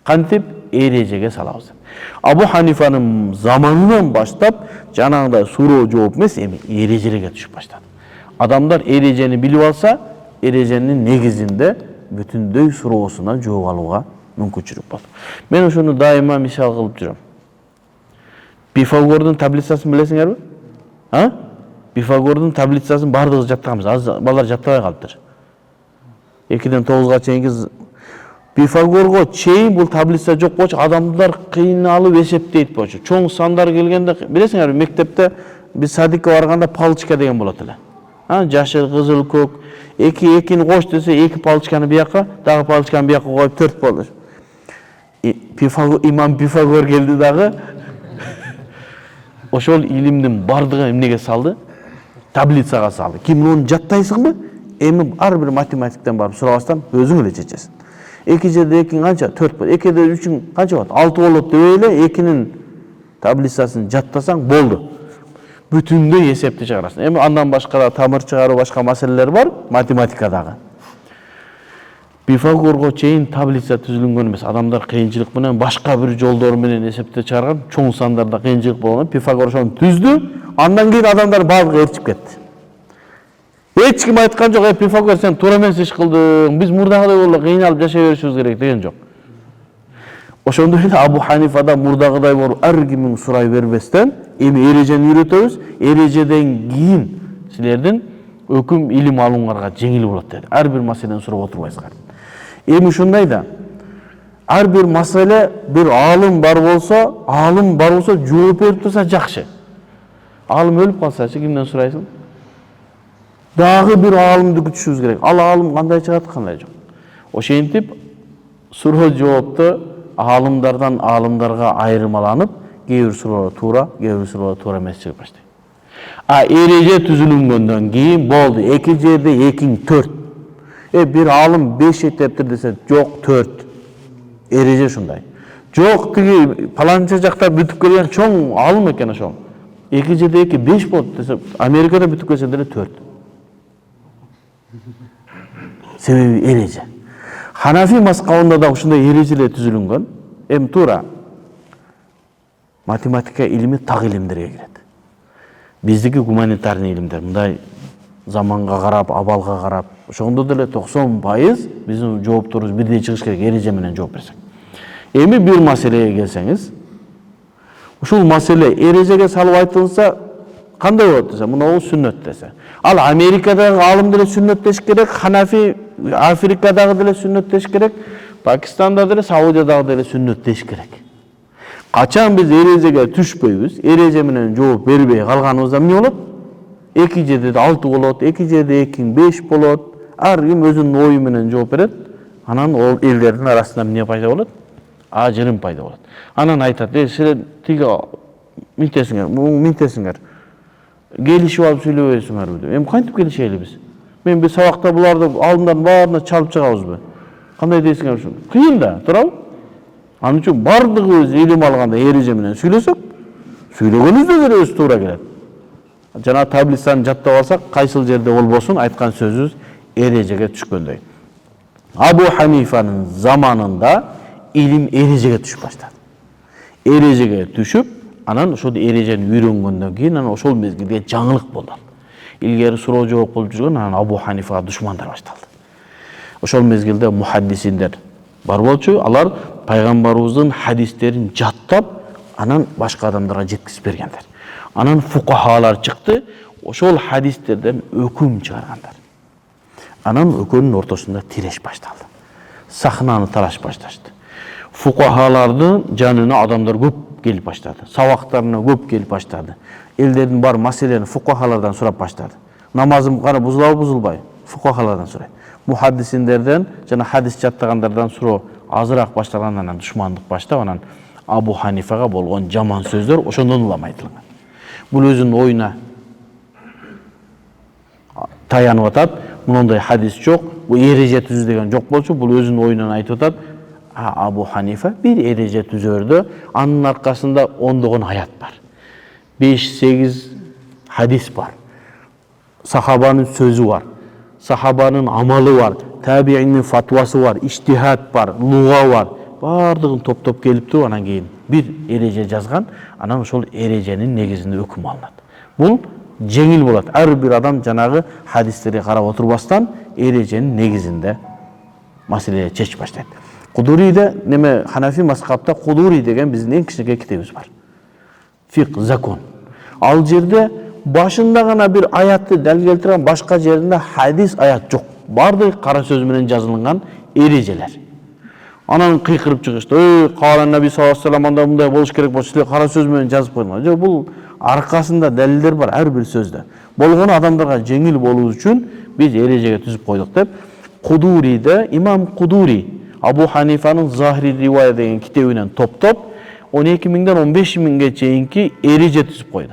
Кантип? Эрежеге салабыз деди. Абу Ханифанын заманынан баштап жанагындай суроо жооп эмес, эми эрежелерге түшүп баштады. Адамдар эрежени билип алса, эреженин негизинде бүтүндөй суроосуна жооп алууга мүмкүнчүлүк болот. Мен ошону дайыма мисал кылып жүрөм. Пифагордун таблицасын билесиңерби? Пифагордун таблицасын бардыгыбыз жаттаганбыз. Азыр балдар жаттабай калыптыр. 2-ден 9га чейинки Пифагорго чейин бул таблица жок болчу, адамдар кыйналып эсептейт болчу. Чоң сандар келгенде, билесиңерби, мектепте биз садикке барганда палочка деген болот эле. Жашыл, кызыл, көк. Экини кош десе, 2 палочканы бияка, дагы палочканы бияка коюп 4 болду. Имам Пифагор келди дагы. Ошол илимдин бардыгын эмнеге салды? Таблицага салды. Ким муну жаттайсыңбы? Эми ар бир математиктен барып сурабастан өзүң эле чечесиң. 2 жерде 2 канча? 4 болот. 2де 3 канча болот? 6 болот деп эле 2нин таблицасын жаттасаң болду. Бүтүндөй эсепти чыгарасың. Эми андан башка да тамыр чыгаруу башка маселелер бар математикадагы. Пифагорго чейин таблица түзүлгөн эмес. Адамдар кыйынчылык менен башка бир жолдор менен эсептеп чыгарган. Чоң сандарда кыйынчылык болгон. Пифагор ошону түздү. Андан кийин адамдар баардыгы ээрчип кетти. Эч ким айткан жок, Пифагор сен туура эмес иш кылдың. Биз мурдагыдай боло кыйналып жашай беришибиз керек деген жок. Ошондой эле Абу Ханифа да мурдагыдай болуп ар кимдин сурай бербестен, эми эрежени үйрөтөбүз. Эрежеден кийин силердин өкүм илим алууңарга жеңил болот деди. Ар бир маселени сурап отурбайсыңар. Эми ушундай да ар бир маселе бир аалым бар болсо жооп берип турса жакшы. Аалым өлүп калсачы кимден сурайсың? Дагы бир аалымды күтүшүбүз керек. Ал аалым кандай чыгат, кандай жок. Ошентип суроо жоопту аалымдардан аалымдарга айырмаланып, кээ бир суроолор туура, кээ бир суроолор туура эмес чыгып баштайт. Эреже түзүлгөндөн кийин болду. Эки жерде экиң 4. Бир аалым 5 этептир десе, жок 4. Эреже ушундай. Жок тиги паланча жакта бүтүп келген чоң аалым экен ошол. Эки жерде 2 5 болот десе, Америкада бүтүп келсе деле 4. Себеби эреже. Ханафи мазхабында да ушундай эрежелер түзүлгөн. Эми туура математика илими так илимдерге кирет. Биздики гуманитарный илимдер мындай заманга карап, абалга карап, ошондо деле 90% биздин жоопторубуз бирдей чыгыш керек, эреже менен жооп берсек. Эми бир маселеге келсеңиз, ушул маселе эрежеге салып айтылса кандай болот десе, мына сүннөт десе. Ал Америкадагы аалым деле сүннөттеш керек, Ханафи Африкадагы деле сүннөттеш керек, Пакистанда деле, Саудиядагы деле сүннөттеш керек. Качан биз эрежеге түшпөйбүз, эреже менен жооп бербей калганыбызда эмне болот? Эки жерде 6 болот, эки жерде 2 5 болот. Ар ким өзүнүн ою менен жооп берет. Анан ол элдердин арасында эмне пайда болот? Ажырым пайда болот. Анан айтат, силер тиги минтесиңер. Келишип алып сүйлөбөйсүңөрбү деп. Эми кантип келишели биз? Биз сабакта буларды алдындан баарына чалып чыгабызбы? Кандай дейсиңер ушун? Кыйын да, туурабы? Анын үчүн бардыгыбыз илим алганда эреже менен сүйлөсөк, сүйлөгөнүбүздө деле өзү туура келет. Жана таблицаны жаттап алсак, кайсыл жерде болбосун айткан сөзүбүз эрежеге түшкөндөй. Абу Ханифанын заманында илим эрежеге түшүп баштады. Эрежеге түшүп, анан ошол эрежени үйрөнгөндөн кийин анан ошол мезгилде жаңылык болду. Илгери суроо жооп кылып жүргөн анан Абу Ханифага душмандар башталды. Ошол мезгилде мухаддисиндер бар болчу, алар пайгамбарыбыздын хадистерин жаттап, анан башка адамдарга жеткизип бергендер. Анан фукахалар чыкты, ошол хадистерден өкүм чыгаргандар. Анан өкөнүн ортосунда тиреш башталды. Сахнаны тараш башташты. Фукахалардын жанына адамдар көп келип баштады. Сабактарына көп келип баштады. Элдердин бар маселени фукахалардан сурап баштады. Намазым кана бузулабы, бузулбайбы? Фукахалардан сурайт. Мухаддисиндерден жана хадис жаттагандардан суроо азыраак башталгандан анан душмандык баштап, анан Абу Ханифага болгон жаман сөздөр ошондон улам айтылган. Бул өзүнүн оюна таянып атат. Мындай хадис жок, бул эреже түзүү деген жок болчу, бул өзүнүн оюнан айтып атат. Абу Ханифа бир эреже түзөрдө, анын аркасында ондогон аят бар. 5-8 хадис бар. Сахабанын сөзү бар. Сахабанын амалы бар. Табиинин фатвасы бар, иштихад бар, луга бар. Бардыгын топтоп келип туруп, анан кийин бир эреже жазган, анан ошол эреженин негизинде өкүм алынат. Бул жеңил болот. Ар бир адам жанагы хадистерге карап отурбастан эреженин негизинде маселе чечип баштайт. Кудуриде неме Ханафи мазхабта Кудури деген биздин эң кичинекей китебибиз бар. Фиq, закон. Ал жерде башында гана бир аятты далил келтирген, башка жеринде хадис аят жок. Бардыгы кара сөз менен жазылган эрежелер. Анан кыйкырып чыгышты. Кала Наби саллаллаху алейхи вассалам анда мындай болуш керек болчу, кара сөз менен жазып койгон. Жок, бул аркасында далилдер бар ар бир сөздө. Болгону адамдарга жеңил болуу үчүн биз эрежеге түзүп койдук деп. Кудуриде имам Кудури Абу Ханифанын Захири ривая деген китебинен топтоп 12.000-ден 15.000-ге чейинки эреже түзүп койду.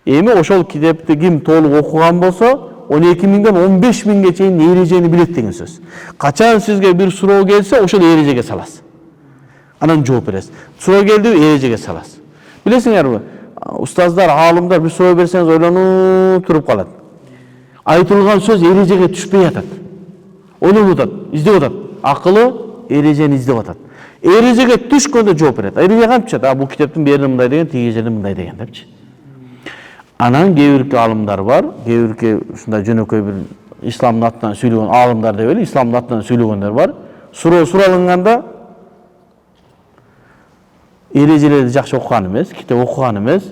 Эми ошол китепти ким толук окуган болсо 12.000-ден 15.000-ге чейин эрежени билет деген сөз. Качан сизге бир суроо келсе, ошол эрежеге саласыз. Анан жооп бересиз. Суроо келди, эрежеге саласыз. Билесиңерби, устаздар, аалымдар бир суроо берсеңиз ойлонуп туруп калат. Айтылган сөз эрежеге түшпөй атат. Ойлонуп атат, издеп атат. акылы эрежени издеп атат. Эрежеге түшкөндө жооп берет. Эреже кантча? Бул китептин бери мындай деген, тиги жерде мындай деген депчи. Анан кээ-бирки алымдар бар, кээ-бирки ушундай жөнөкөй бир исламдын атынан сүйлөгөн алымдар деп эле, исламдын атынан сүйлөгөндөр бар. Суроо суралганда эрежелерди жакшы окуган эмес, китеп окуган эмес,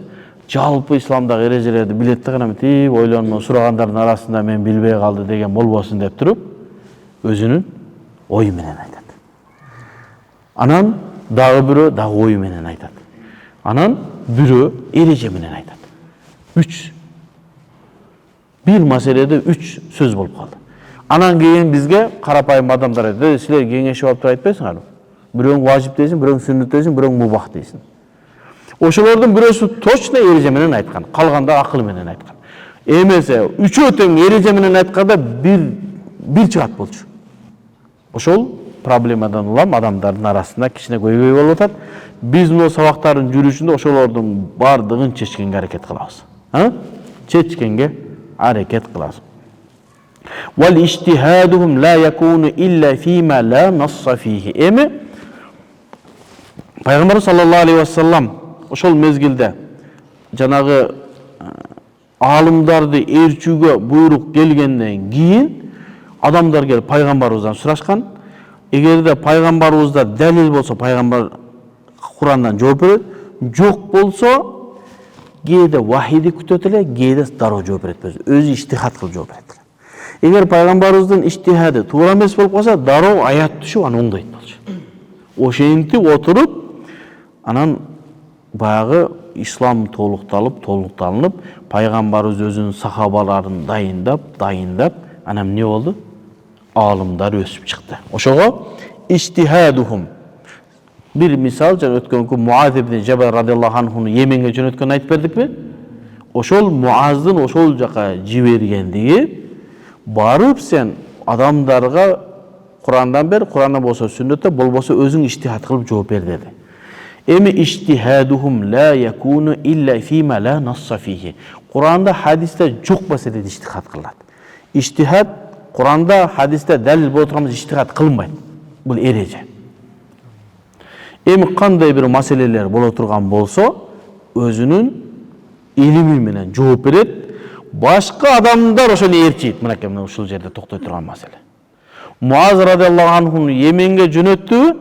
жалпы исламдагы эрежелерди билет да мынтип ойлонуп сурагандардын арасында мен билбей калды деген болбосун деп туруп, өзүнүн ою менен айтат. Анан дагы бирөө дагы ою менен айтат. Анан бирөө эреже менен айтат. 3. Bir маселеде 3 сөз болуп калды. Анан кийин бизге карапайым адамдар айтты, силер кеңешип алып туруп айтпайсыңарбы? Бирөөң важип дейсиң, бирөөң сүннет дейсиң, бирөөң мубах дейсиң. Ошолордун бирөөсү точно эреже менен айткан, калганда акыл менен айткан. Эмесе үчөө тең эреже менен айтканда бир чыгат болчу. Ошол проблемадан улам адамдардын арасында кичине көйгөй болуп атат. Биз бул сабактардын жүрүшүндө ошолордун бардыгын чечкенге аракет кылабыз. Чечкенге аракет кылабыз. Wal ijtihaduhum la yakunu illa fima la nassa fihi. Эми Пайгамбар саллаллаху алейхи вассалам ошол мезгилде жанагы алымдарды ээрчүүгө буйрук келгенден кийин адамдар келип пайгамбарыбыздан сурашкан. Эгерде пайгамбарыбызда далил болсо, пайгамбар Курандан жооп берет. Жок болсо, кээде вахиди күтөт эле, кээде дароо жооп берет. Өзү иштихад кылып жооп берет. Эгер пайгамбарыбыздын иштихады туура эмес болуп калса, дароо аят түшүп аны оңдойт болчу. Ошентип отуруп, анан баягы ислам толукталынып, пайгамбарыбыз өзүнүн сахабаларын дайындап, анан эмне болду? Алымдар өсүп чыкты. Ошого иштихадухум. Bir misal, өткөнкү Муаз ибн Жабал радиаллаху анхуну Йеменге жөнөткөн айтып бердикпи? Ошол Муаздын ошол жака жибергендиги, барып сен адамдарга Курандан бер, Курандан болсо сүннөттө, болбосо өзүң иштихад кылып жооп бер деди. Эми иштихадухум ла якуну илля фима ла насса фихи. Куранда, хадисте жок маселеде иштихад кылат. Иштихад Куранда, хадисте далил болуп турган иштихад кылынбайт. Бул эреже. Эми кандай бир маселелер боло турган болсо, өзүнүн илими менен жооп берет. Башка адамдар ошону ээрчийт. Мынакей ушул жерде токтой турган маселе. Муаз радиаллаху анхуну Йеменге жөнөттү.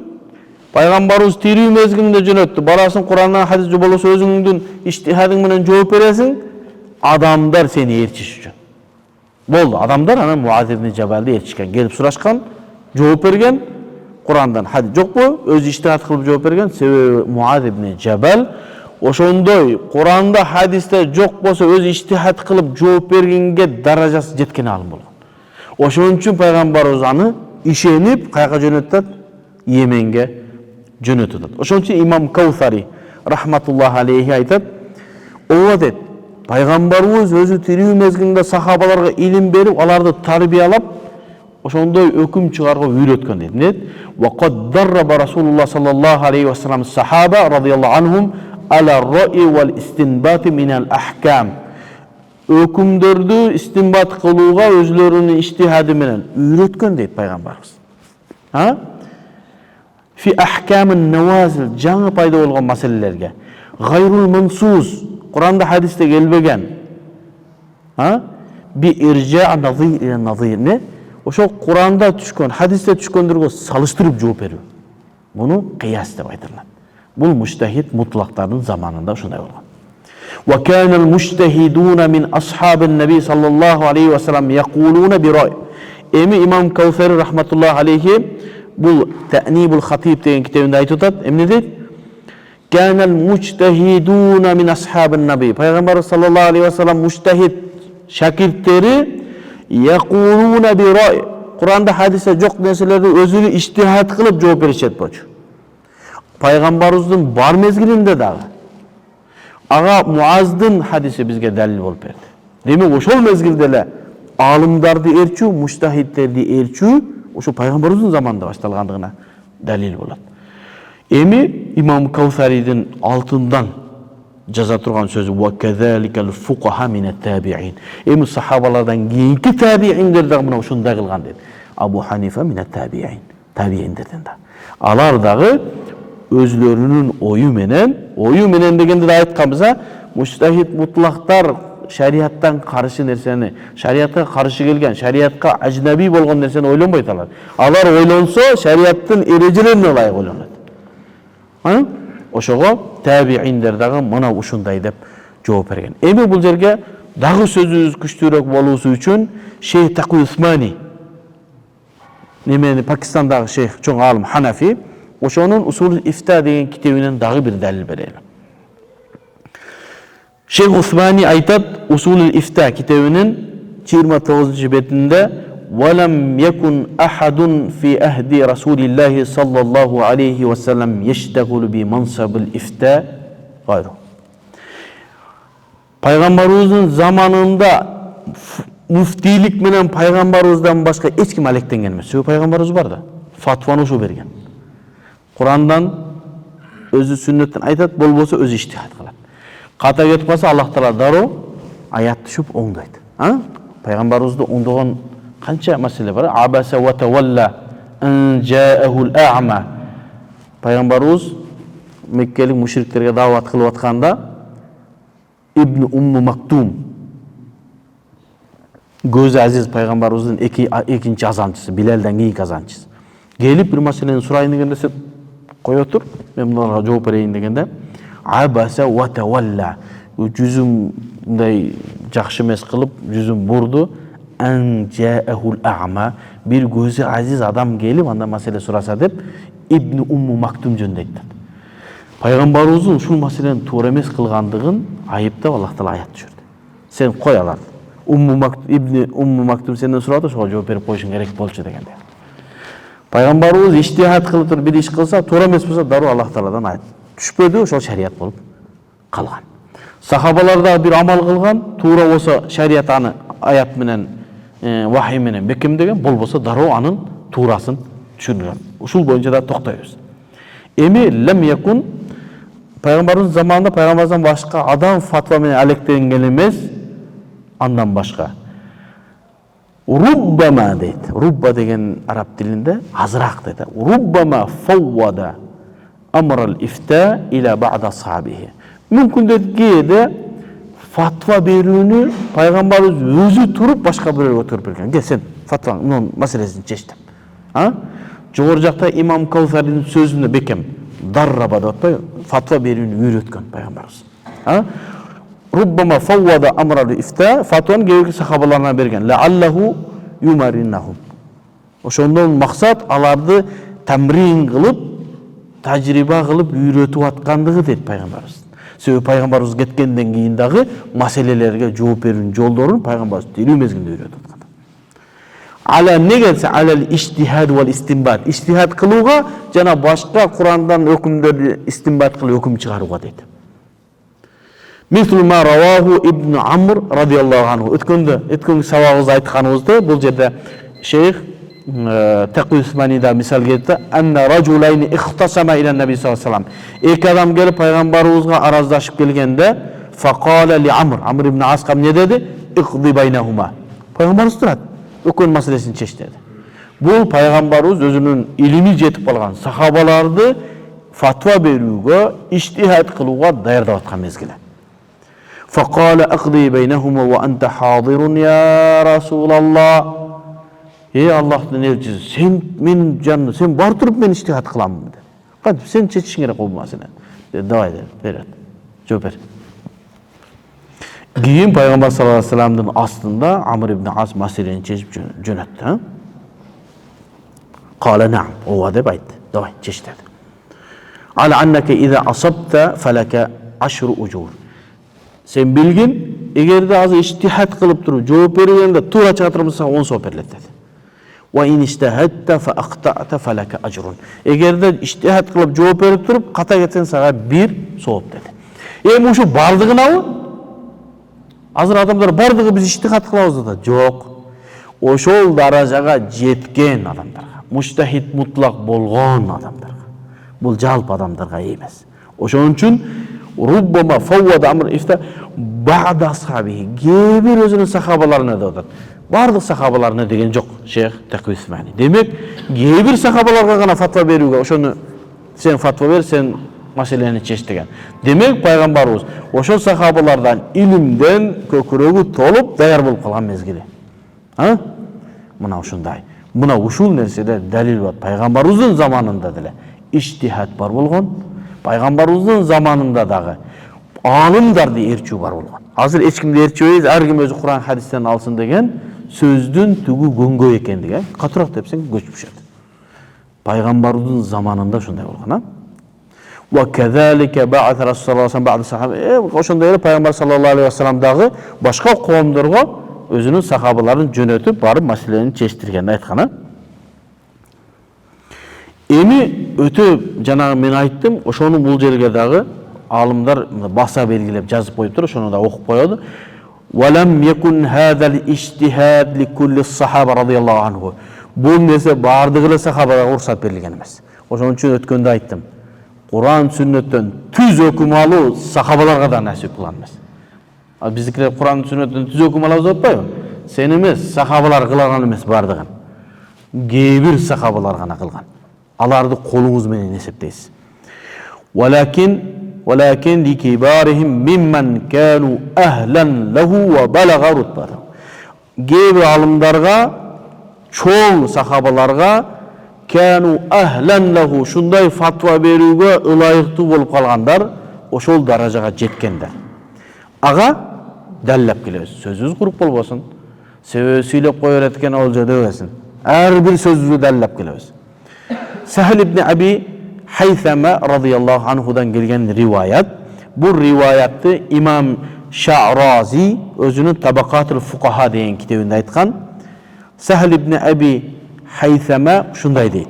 Пайгамбарыбыз тирүү мезгилинде жөнөттү. Барасың Курандан, хадис болсо өзүңдүн иштихадың менен жооп бересиң. Адамдар сени ээрчиш үчүн. Болду. Адамдар анан Муаз ибн Жабалды ээрчишкен, келип сурашкан, жооп берген. Курандан хадис жокпу? Өзү иштихад кылып жооп берген. Себеби Муаз ибн Жабал ошондой Куранда, хадисте жок болсо өзү иштихад кылып жооп бергенге даражасы жеткен алым болгон. Ошон үчүн пайгамбарыбыз аны ишенип кайга жөнөтөт? Йеменге жөнөтөт. Ошон үчүн имам Каусари рахматуллаху алейхи айтат: "Ооба дейт, пайгамбарыбыз өзү тирүү мезгилинде сахабаларга илим берип, аларды тарбиялап, ошондой өкүм чыгарууга үйрөткөн" дейт. Эмне? "Ва кад дарраба Расулуллах саллаллаху алейхи вассалам сахаба радияллаху анхум ala ra'i wal istinbat min al ahkam." Өкүмдөрдү истинбат кылууга өзлөрүнүн иштихады менен үйрөткөн дейт пайгамбарыбыз. Fi ahkamun nawazil, жаңы пайда болгон маселелерге. Гайрул мансус, Куранда, хадисте келбеген. Bi irja' nazir ila nazir. Не? Ошол Куранда түшкөн, хадисте түшкөндөргө салыштырып жооп берүү. Муну кыяс деп айтылат. Бул муштахид мутлактардын заманында ушундай болгон. Wa kana al-mujtahiduna min ashabin nabi sallallahu alayhi wa sallam yaquluna bi ra'y. Эми имам Каусари рахматуллаху алейхи бул Ta'nibul Khatib деген китебинде айтып атат. Эмне дейт? Kana al-mujtahiduna min ashabin nabi. Пайгамбар саллаллаху алейхи ва саллам муштахид шакирттери yaquluna bi ra'y. Куранда, хадисте жок нерселерди өзүнү иштихад кылып жооп беришет болчу. Пайгамбарыбыздын бар мезгилинде дагы. Ага Муаздын хадиси бизге далил болуп берди. Демек ошол мезгилде эле алымдарды ээрчүү, муштахидтерди ээрчүү ошо пайгамбарыбыздын заманында башталгандыгына далил болот. Эми имам Каусаридин алтындан жаза турган сөзү "Ва казаликал фуқаха минат табиин". Эми сахабалардан кийинки табииндер дагы мына ушундай кылган дейт. Абу Ханифа минат табиин. табииндерден да. Алар дагы өзлөрүнүн ою менен дегенде да айтканбыз, муштахид мутлактар шариаттан каршы нерсени, шариатка каршы келген, шариатка ажнаби болгон нерсени ойлонбойт алар. Алар ойлонсо, шариаттын эрежелерине ылайык ойлонот. Ошого табииндер дагы мына ушундай деп жооп берген. Эми бул жерге дагы сөзүбүз күчтүүрөөк болуусу үчүн Шейх Такуй Усмани, немени Пакистандагы шейх, чоң алым Ханафи, ошонун Усул Ифта деген китебинен дагы бир далил берели. Шейх Усмани айтат Усул Ифта китебинин 29 бетинде: "Валам якун ахадун фи ахди Расулиллахи саллаллаху алейхи ва саллям яштагулу би мансабил ифта гайру." Пайгамбарыбыздын заманында муфтийлик менен пайгамбарыбыздан башка эч ким алектенген эмес. Себеби пайгамбарыбыз бар да, фатваны ушу берген. Курандан, өзү сүннөттөн айтат, болбосо өзү иштихад кылат. Ката кетип калса Аллах Таала дароо аят түшүп оңдойт. Пайгамбарыбызды оңдогон канча маселе бар. Абаса ва тавалла ан жаахул а'ма. Пайгамбарыбыз Меккелик мушриктерге даават кылып атканда Ибн Умму Мактум, көзү азиз пайгамбарыбыздын экинчи азанчысы, Билалдан кийинки азанчысы, келип бир маселени сурайын дегенде, сен кое тур, мен мынага жооп берейин дегенде, абаса ва тавалла, жүзүм мындай жакшы эмес кылып, жүзүм бурду, ан жаахул а'ма, бир көзү азиз адам келип анда маселе сураса деп Ибн Умму Мактум жөнүндө айтат. Пайгамбарыбыздын ушул маселени туура эмес кылгандыгын айыптап Аллах Таала аят түшүрдү. Сен кой аларды. Ибн Умму Мактум сенден сурады, ошого жооп берип коюшуң керек болчу дегенде. Пайгамбарыбыз иштихад кылып туруп бир иш кылса, туура эмес болсо, дароо Аллах Тааладан аят түшпөдү, ошол шарият болуп калган. Сахабалар да бир амал кылган, туура болсо шарият аны аят менен, вахий менен бекемдеген, болбосо дароо анын туурасын түшүндүргөн. Ушул боюнча да токтойбуз. Эми лем якун, пайгамбарыбыздын заманында пайгамбардан башка адам фатва менен алектенген эмес, андан башка. Руббама дейт. Рубба деген араб тилинде азыраак дейт. Руббама фаввада амрал ифта иля бa'да асхабихи. Мүмкүн кээде фатва берүүнү пайгамбарыбыз өзү туруп башка бирөөгө өтүрүп берген. Кел сен фатванын маселесин чеч деп. Жогору жакта имам Каусардын сөзүндө бекем дарраба деп атпайбы? Фатва берүүнү үйрөткөн пайгамбарыбыз. Руббама фаввада амрал ифта, фатваны кээки сахабаларына берген. Лааллаху юмариннахум. Ошондон максат аларды тамрин кылып, тажриба кылып үйрөтүп аткандыгы дейт пайгамбарыбыз. Себеби пайгамбарыбыз кеткенден кийин дагы маселелерге жооп берүүнүн жолдорун пайгамбарыбыз тирүү мезгилде үйрөтүп аткан. Ала негелсе алал иштихад вал истинбат. Иштихад кылууга жана башка Курандан өкүмдөрдү истинбат кылып өкүм чыгарууга дейт. Мислу ма раваху Ибн Амр радиаллаху анху. Өткөн сабагыбызда айтканыбызды бул жерде шейх Такуй Усмани да мисал келтирди. Анна ражулайни ихтасама иля наби саллаллаху алейхи ва саллям. Эки адам келип пайгамбарыбызга араздашып келгенде, фaqala ли Амр ибн Ас не деди? Иқди байнахума. Пайгамбарыбыз турат. Өкөн маселесин чеч деди. Бул пайгамбарыбыз өзүнүн илими жетип калган сахабаларды фатва берүүгө, иштихад кылууга даярдап аткан мезгили. Фaqala иқди байнахума ва анта хадирун я Расулаллах. Аллахтын элчиси, сен менин жанымда, сен бар туруп мен иштихад кыламын dedi. Кантип сен чечишиң керек бул маселени. Давай dedi, берет. Жооп бер. Кийин пайгамбар саллаллаху алейхи ва салламдын астында Амр ибн Ас маселени чечип жөнөттү. Кала наам, ооба деп айтты. Давай, чеч dedi. Ала аннака иза асабта фалака ашру уджур. Сен билгин, эгерде азыр иштихад кылып туруп жооп бергенде туура чыга турса 10 сооп берилет dedi. Ва ин иштахадта фа ахтата фалака ажрун. Эгерде иштихад кылып жооп берип туруп ката кетсең сага 1 сооп dedi. Эми ушу бардыгынабы? Азыр адамдар бардыгы биз иштихад кылабыз да. Жок. Ошол даражага жеткен адамдарга, муштахид мутлак болгон адамдарга. Бул жалпы адамдарга эмес. Ошон үчүн руббама фаввада амр ифта бa'да асхабихи. Кээ бир өзүнүн сахабаларына деп атат. Бардык сахабаларына деген жок Шейх Такви Исмаили. Демек, кээ сахабаларга гана фатва берүүгө, ошону сен фатва бер, сен маселени чеч деген. Демек, пайгамбарыбыз ошол сахабалардан илимден көкүрөгү толуп даяр болуп калган мезгили. Мына ушундай. Мына ушул нерседе далил бар. Пайгамбарыбыздын заманында деле иштихат бар болгон. Пайгамбарыбыздын заманында дагы алымдарды ээрчүү бар болгон. Азыр эч кимди ээрчөбөйбүз, ар ким өзү Кур'ан хадистен алсын деген сөздүн түгү көңгөй экендиги, катыраак депсең көчүп. Пайгамбарыбыздын заманында ушундай болгон, Ва кадалика ба'ат Расулуллах саллаллаху алейхи ва саллям. Ошондой эле пайгамбар саллаллаху алейхи ва саллям дагы башка коомдорго өзүнүн сахабаларын жөнөтүп барып маселени чечтиргенин айткан. Эми өтө жанагы мен айттым, ошону бул жерге дагы алымдар баса белгилеп жазып коюптур, ошону да окуп коёду. Валам якун хадал иштихад ликулли сахаба радияллаху анху. Бул нерсе бардыгы эле сахабага уруксат берилген эмес. Ошон үчүн өткөндө айттым. Кур'ан сүннөттөн түз өкүм алуу сахабаларга да насип кылган эмес. Биздикилер Кур'ан сүннөттөн түз өкүм алабыз деп атпайбы? Сен эмес, сахабалар кылган эмес бардыгын. Кээ бир сахабалар гана кылган. Аларды колуңуз менен эсептейсиз. Walakin likibarihim mimman kanu ahlan lahu wa balagha rutbatahu. Кээ алымдарга, чоң сахабаларга kanu ahlan lahu шундай фатва берүүгө ылайыктуу болуп калгандар, ошол даражага жеткендер. Ага даллап келебиз. Сөзүбүз куруп болбосун. Себеби сүйлөп кое берет экен ол жерде дебесин. Ар бир сөзүбүздү даллап келебиз. Сахл ибн Аби Хайсама радıyallahu anhu'dan gelgen rivayet. Bu rivayette İmam Şa'razi özünün Tabakatul Fukaha deyen kitabında aytkan. Sahl ibn Abi Haythama şunday deydi.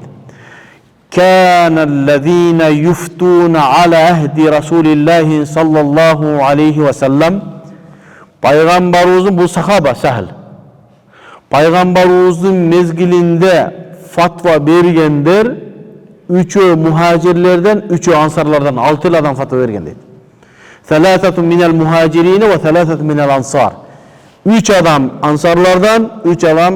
Kânellezîne yuftûne ala ahdi Resulillahi sallallahu aleyhi ve sellem. Peygamberimizin bu sahaba Sahl. Peygamberimizin mezgilinde fatva bergenler üçü muhacirlerden, üçü ansarlardan, 6 adam fatva bergen deydi. Selâsetun minel muhacirine ve selâsetun minel ansar. 3 adam ansarlardan, 3 adam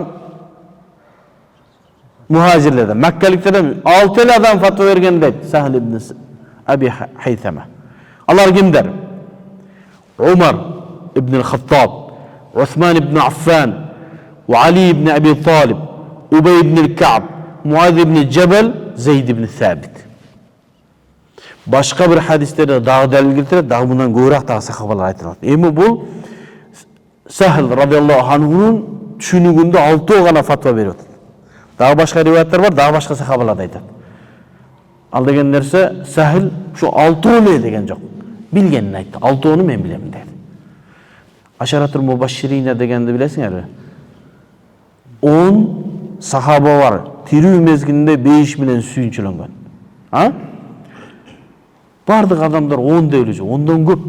muhacirlerden, Mekkeliklerden 6 adam fatva bergen deydi. Sahl ibn Abi Haythama. Allah kimdir? Umar ibn Khattab, Osman ibn Affan, ve Ali ibn Abi Talib, Ubey ibn Ka'b, Muaz ibn Cebel, Zeyd ibn Thabit. Başka bir hadislerde daha delil getirir, daha bundan göğrak daha sahabalar aytılır. Emi bu Sahl radıyallahu anh'unun düşünüğünde 6 gana fatva veriyor. Daha başka rivayetler var, daha başka sahabalar da aytır. Al degen nerse Sahl şu 6 ne degen yok. Bilgenini aytdı. 6 onu men bilem dedi. Aşaratul Mubaşşirine degende bilesin ya. 10 sahaba var. Tirүү mezgilinde 5 bilen sүйүнчүлөнгөн. Бардык адамдар 10 дейлүчү, 10дон көп.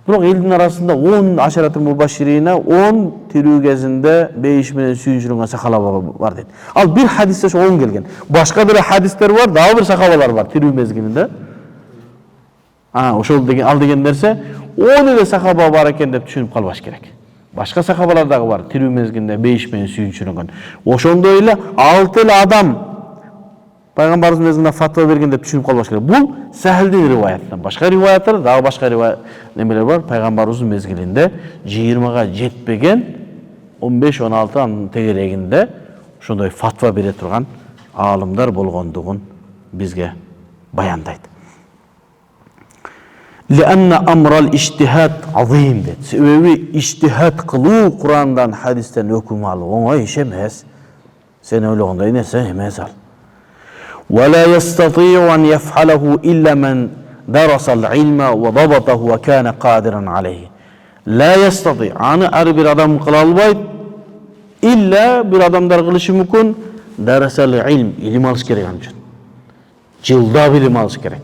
Бирок элдин арасында 10 ашаратул мубашширина, 10 тирүү кезинде 5 биlen сүйүнчүлөнгөн сахабалар бар дейт. Ал бир хадисте 10 келген. Башка бир хадистер бар, дагы бир сахабалар бар тирүү мезгилинде. Ошол деген ал деген нерсе 10 эле сахаба бар экен деп түшүнүп калбаш керек. Başka sahabalar da var. Tirүү mezgilinde 5 bilen sүйүнчүлөнгөн. Ошондой эле 6 эле адам Пайгамбарыбыз мезгилинде фатва берген деп түшүнүп калбаш керек. Бул Сахлдин риваяттан. Башка риваяттар, дагы башка риваят немелер бар. Пайгамбарыбыздын мезгилинде 20га жетпеген 15-16 анын тегерегинде ошондой фатва бере турган аалымдар болгондугун бизге баяндайт. لأن أمر الاجتهاد عظيم dedi. Sebebi ijtihad kıluu Kur'an'dan, hadisten hüküm al. Ona iş emez. Sen öyle onda inersen emez al. ولا يستطيع أن يفعله إلا من درس العلم وضبطه وكان قادرا عليه. La yastati. Anı ar bir adam kılalbayt. İlla bir adamlar kılışı mümkün. Derasal ilm. İlim alış gerek anı için. Cilda bilim alış gerek.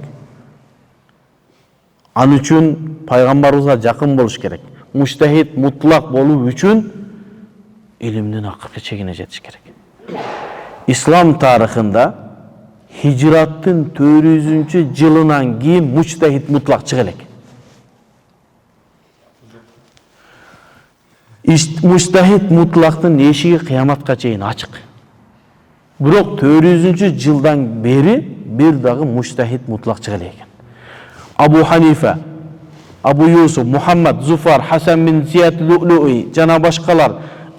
An üçün Peygamberimize yakın boluş gerek. Mujtahid mutlak bolup üçün ilimden hakkı çekine jetiş gerek. İslam tarihinde hicrattın 400. yılından keyin mujtahid mutlak çıkılek. Mujtahid mutlaqtın eşigi kıyamatqa çeyin açık. Bирок 400-жылдан beri bir dagı mujtahid mutlaq çıgıla eken. Abu Hanifa, Abu Yusuf, Muhammad, Zufar, Hasan bin Ziyad Lu'lu'i, jana başkalar,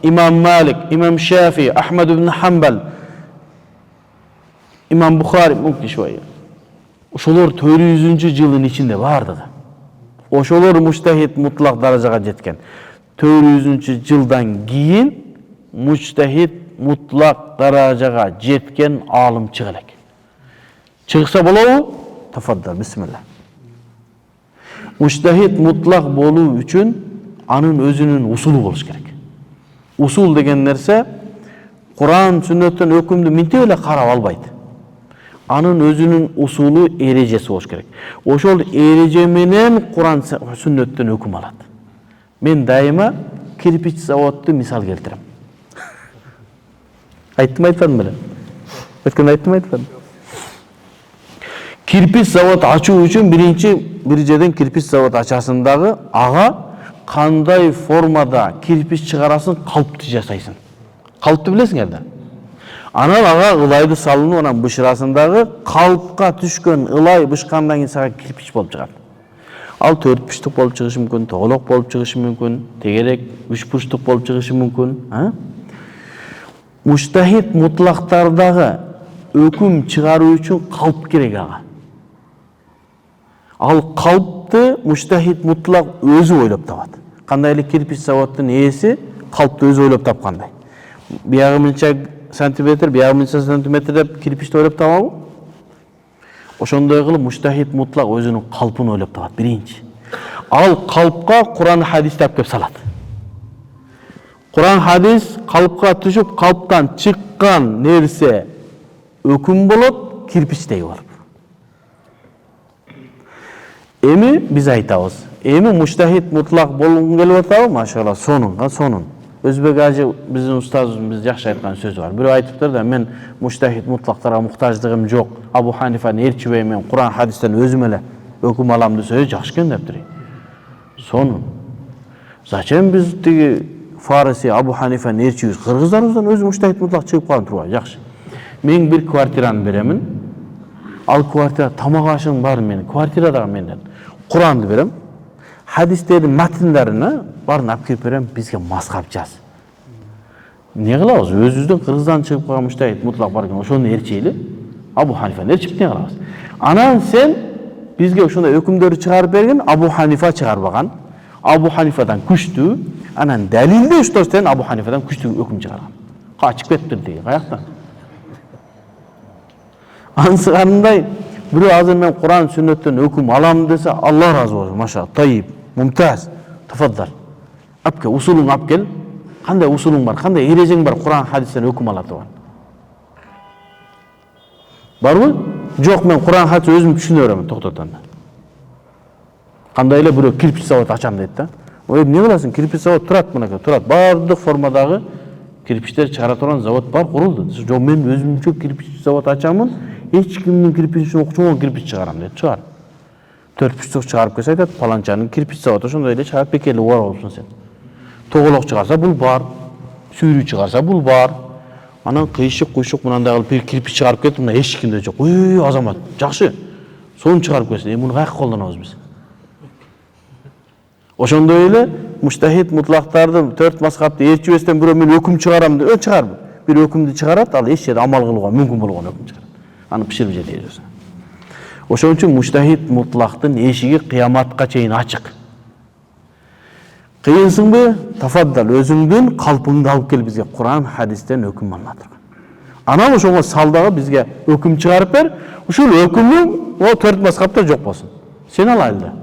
İmam Malik, İmam Şafii, Ahmed ibn Hanbal, İmam Bukhari, mümkün şöyle. Oşolor 400-жылдын içinde vardı. Oşolor mujtahid mutlaq darajaga jetken. 400-жылдан кейін mujtahid mutlaq darajaga jetken alim çıgılak. Çıksa bolabı? Tafaddal, bismillah. Mujtahid mutlaq boluu üçün anın özünün usulu boluş gerek. Usul degen nerse Kur'an, sünnetten hükümdü minte öyle karab albaydı. Anın özünün usulu erecesi boluş gerek. Oşol ereje menen Kur'an, sünnetten hüküm alat. Men daima kirpiç zavoddu misal keltirem. Ayttım aytmadım belе? Ötkөн ayttım aytmadım. Kirpiç zavod açуу үчүн biriceden kirpiç zavod açasındагы ага kандай formada kirpiç çıgarasın, kalıptı жасайсың. Kalıptı bilesiңер да. Анан ага ылайды салынып, анан бышырасындагы kalıpка түшкөн ылай бышкандан кийин сага kirpiç болуп чыгат. Ал 4 бурчтук болуп чыгышы мүмкүн, тоголок болуп чыгышы мүмкүн, тегерек 3 бурчтук болуп чыгышы мүмкүн. Mujtahid mutlaqtardагы өкүм чыгаруу үчүн калп керек ага. Ал калпты mujtahid mutlaq өзү ойлоп табат. Кандай эле кирпич заводдун ээси калпты өзү ойлоп тапкандай. Биягы мынча сантиметр, биягы мынча сантиметр деп кирпичти ойлоп табабы? Ошондой кылып mujtahid mutlaq өзүнүн калпын ойлоп табат биринчи. Ал калпка Кур'ан хадисти алып кеп салат. Kur'an hadis kalıpka düşüp kalıptan çıkkan nerse öküm bolup kirpiçtey var. Emi biz aytabız. Emi mujtahid mutlaq bolgun kelip atabı maşallah sonun. Özbek Hacı bizim ustazımız yaxşı aytkan sözü var. Biri aytıptır da men mujtahid mutlaqtara muhtaçlığım yok. Abu Hanifa'nın erçibey men Kur'an hadisten özüm ele öküm alam dese yaxşı ken deptir. Sonun. Zaten biz tigi Farisi, Abu Hanifa'nın erçiyiz. Kırgızlarımızdan özü mujtahid mutlaq çıkıp kalan turba. Yaxşı. Men bir kvartiranı beremin. Al kvartira tamak aşığın var meni. Kvartiradağı menden. Kur'an'dı berem. Hadislerin matınlarını barın alып kelip berem. Bizge maskapçaz. Ne kılabız? Özüzden Kırgızdan çıkıp kalan mujtahid mutlaq barken oşonun erçiyli. Abu Hanifa'nın erçip ne kılabız? Anan sen bizge oşonda hükümdörü çıkarıp bergen Abu Hanifa çıkarbagan. Abu Hanifa'dan күчтүү, anan dalilde uçtorsan Abu Hanifa'dan күчtүү hüküm çıkargan. Kaçıp kettir diye, kayaktan. Ansıganınday, biri hazır men Kur'an sünnetten hüküm alam dese Allah razı olsun, maşallah, tayyip, mumtaz, tafaddal. Apke, usulun apkel, kanday usulun var, kanday erejeň var Kur'an hadisten hüküm alatı var. Var mı? Yok, men Kur'an hadisi özüm düşünüyorum, toktotanda. Kanday ele biri kirpiç zavod açam deydi da. O ne kılasın? Kirpiç zavod turat mınaka, turat. Bardıq formadagı kirpiçler çıkara turan zavod bar kuruldu. Jo men özümçe kirpiç zavod açamın, hiç kimnin kirpiçini okçuğun kirpiç çıkaram dedi. Çıkar. 4 burçtuk çıkarıp kese aytat, palançanın kirpiç zavodu şonda ele çıkarıp bekeli var olsun sen. Toğolok çıkarsa bul bar, sürü çıkarsa bul bar. Anan kıyışık mınanda kılıp bir kirpiç çıkarıp ketip, mına hiç kimde yok. Uy azamat, jakşı. Soğun çıkarıp kese, bunu kayık kollanabız biz. Oşonda öyle mujtahid mutlaqtardın 4 mazhapta erçibesinden biri men hüküm çıgaram diye çıgar. Bir hükümdü çıgarat, al eş yerde amal kılууга mümkün bolgan hüküm çıgarat. Аны pişirip jediyorsun. Oşon üçün mujtahid mutlaqtın eşigi kıyamatqa çeyin açık. Kıyınsınbı? Tafaddal, özüңdün kalpыңды alıp kel bizge Kur'an hadisten hüküm anlatırgan. Anan oşoňa saldağı bizge hüküm çıgarıp ber, uşul hükümü o 4 mazhapta jok bolsun. Sen al alda.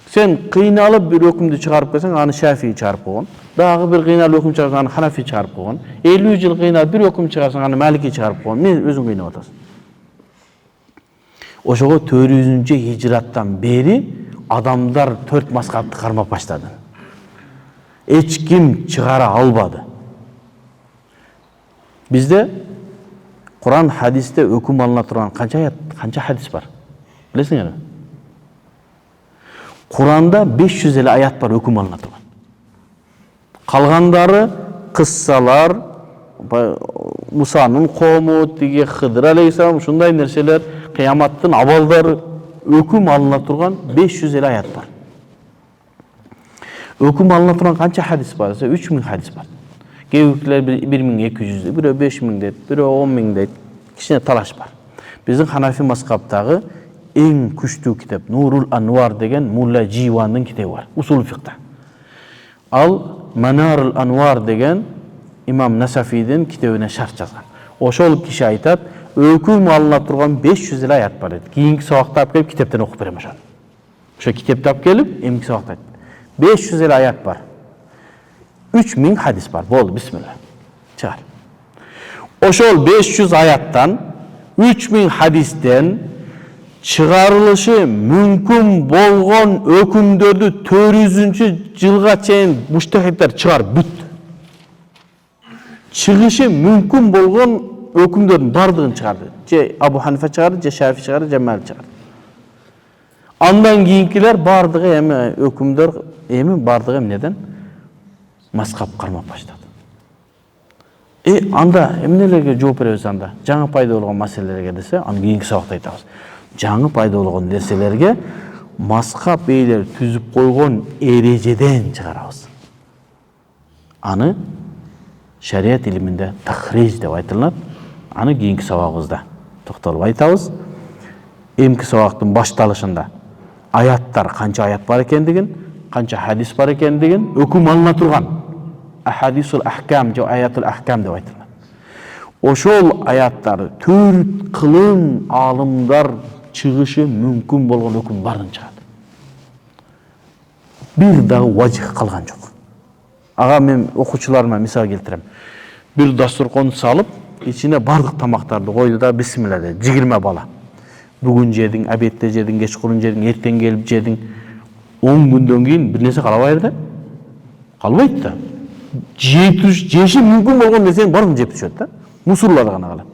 Sen kıynalıp bir hükümdü çıkarıp gelsen, anı Şafii çıkarıp koyun. Dağı bir kıynalı hüküm çıkarsan, anı Hanafi çıkarıp koyun. 50 yıl kıynalı bir hüküm çıkarsan, anı Maliki çıkarıp koyun. Ne özün kıynalı otasın? Oşoğu 400. hicrattan beri adamlar 4 mazhapты karmap başladı. Hiç kim çıkara almadı. Bizde Kur'an hadiste hüküm anlatılan kança hadis var? Bilesiniz mi? Kur'an'da 550 ayat var hüküm anlatılan. Қалғандары қыссалар, Мусанын қомы, деге Хыдыр алейхиссалам, шундай нәрселер, қияматтың абалдары өкім алына тұрған 550 аят бар. Өкім алына тұрған қанша хадис бар? 3000 хадис бар. Кейбіреулер 1200, біреу 5000 дейді, біреу 10000 дейді. Кішкене талаш бар. Біздің Ханафи мазхабтағы ең күшті кітап Нурул Анвар деген Мулла Дживанның кітабы бар, усул фиқта. Ал Манарул Анвар деген имам Насафидің кітабына шарт жазған. Ошол киши айтат, өкім алына тұрған 500 аят бар еді. Кейінгі сабақта алып келіп кітаптан оқып берем ошоны. Ошо кітапты алып келіп, емкі сабақта айтты. 500 аят бар. 3000 хадис бар. Болды, бисмилла. Чыгар. Ошол 500 аяттан 3000 хадистен чыгарылышы мүмкін болгон өкүмдөрдү 400-жылга чейин муштахиттер чыгар бүт. Чыгышы мүмкін болгон өкүмдөрдүн бардыгын чыгарды. Же Абу Ханифа чыгарды, же Шафи чыгарды, же Малик чыгарды. Андан кийинкилер бардыгы эми өкүмдөр бардыгы эмнеден? Мазхаб кармап баштады. Анда эмнелерге жооп беребиз анда? Жаңы пайда болгон маселелерге десе, аны кийинки сабакта айтабыз. Жаңы пайда болгон нерселерге мазхаб ээлери түзүп койгон эрежеден чыгарабыз. Аны шариат илиминде тахриж деп айтылат. Аны кийинки сабагыбызда токтолуп айтабыз. Эмки сабактын башталышында аяттар канча аят бар экендигин, канча хадис бар экендигин өкүм алына турган ахадисул ахкам же аятул ахкам деп айтылат. Ошол аяттар төрт кылым алымдар чыгышы мүмкүн болгон өкүм бардын чыгат. Бир дагы важих калган жок. Ага мен окуучуларыма мисал келтирем. Бир дастуркон салып, ичине бардык тамактарды койду да бисмилла деди. 20 бала. Бүгүн жедиң, обедте жедиң, кечкурун жедиң, эртең келип жедиң. 10 күндөн кийин бир нерсе калабайбы да? Калбайт да. Жеши мүмкүн болгон нерсенин баарын жеп түшөт да. Мусурлар гана калат.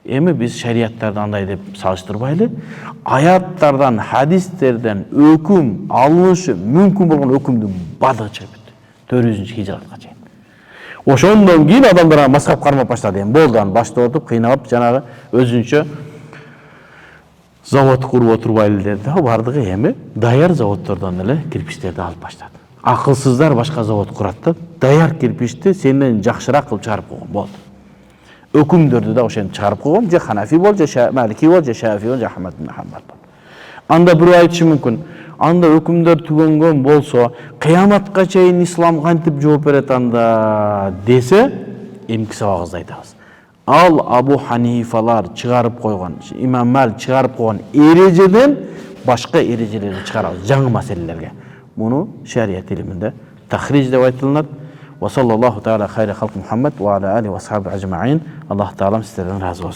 Эми биз шариаттарды андай деп салыштырбайлы. Аяттардан, хадистерден өкүм алынышы мүмкүн болгон өкүмдүн бардыгы чыгып кетти. 400-жылга чейин. Ошондон кийин адамдар мазхаб кармап баштады. Болду, аны башта отуп, кыйнап, жанагы өзүнчө завод куруп отурбайлы деди. Бардыгы эми даяр заводдордон эле кирпичтерди алып баштады. Акылсыздар башка завод курат да, даяр кирпичти сенден жакшыраак кылып чыгарып койгон болду. Өкүмдөрдү да ошентип чыгарып койгон, же Ханафи бол, же Малики бол, же Шафи бол, же Ахмад ибн Хамбал бол. Анда бирөө айтышы мүмкүн, анда өкүмдөр түгөнгөн болсо, кыяматка чейин ислам кантип жооп берет анда десе, эмки сабагыбызда айтабыз. Ал Абу Ханифалар чыгарып койгон, Имам Малик чыгарып койгон эрежеден башка эрежелерди чыгарабыз, жаңы маселелерге. Муну шариат илиминде тахриж деп айтылат. Ва саллаллаху таала хайра халқи Мухаммад ва аля али ва асхаби ажмаин. Аллах таалам сиздерден разы болсун.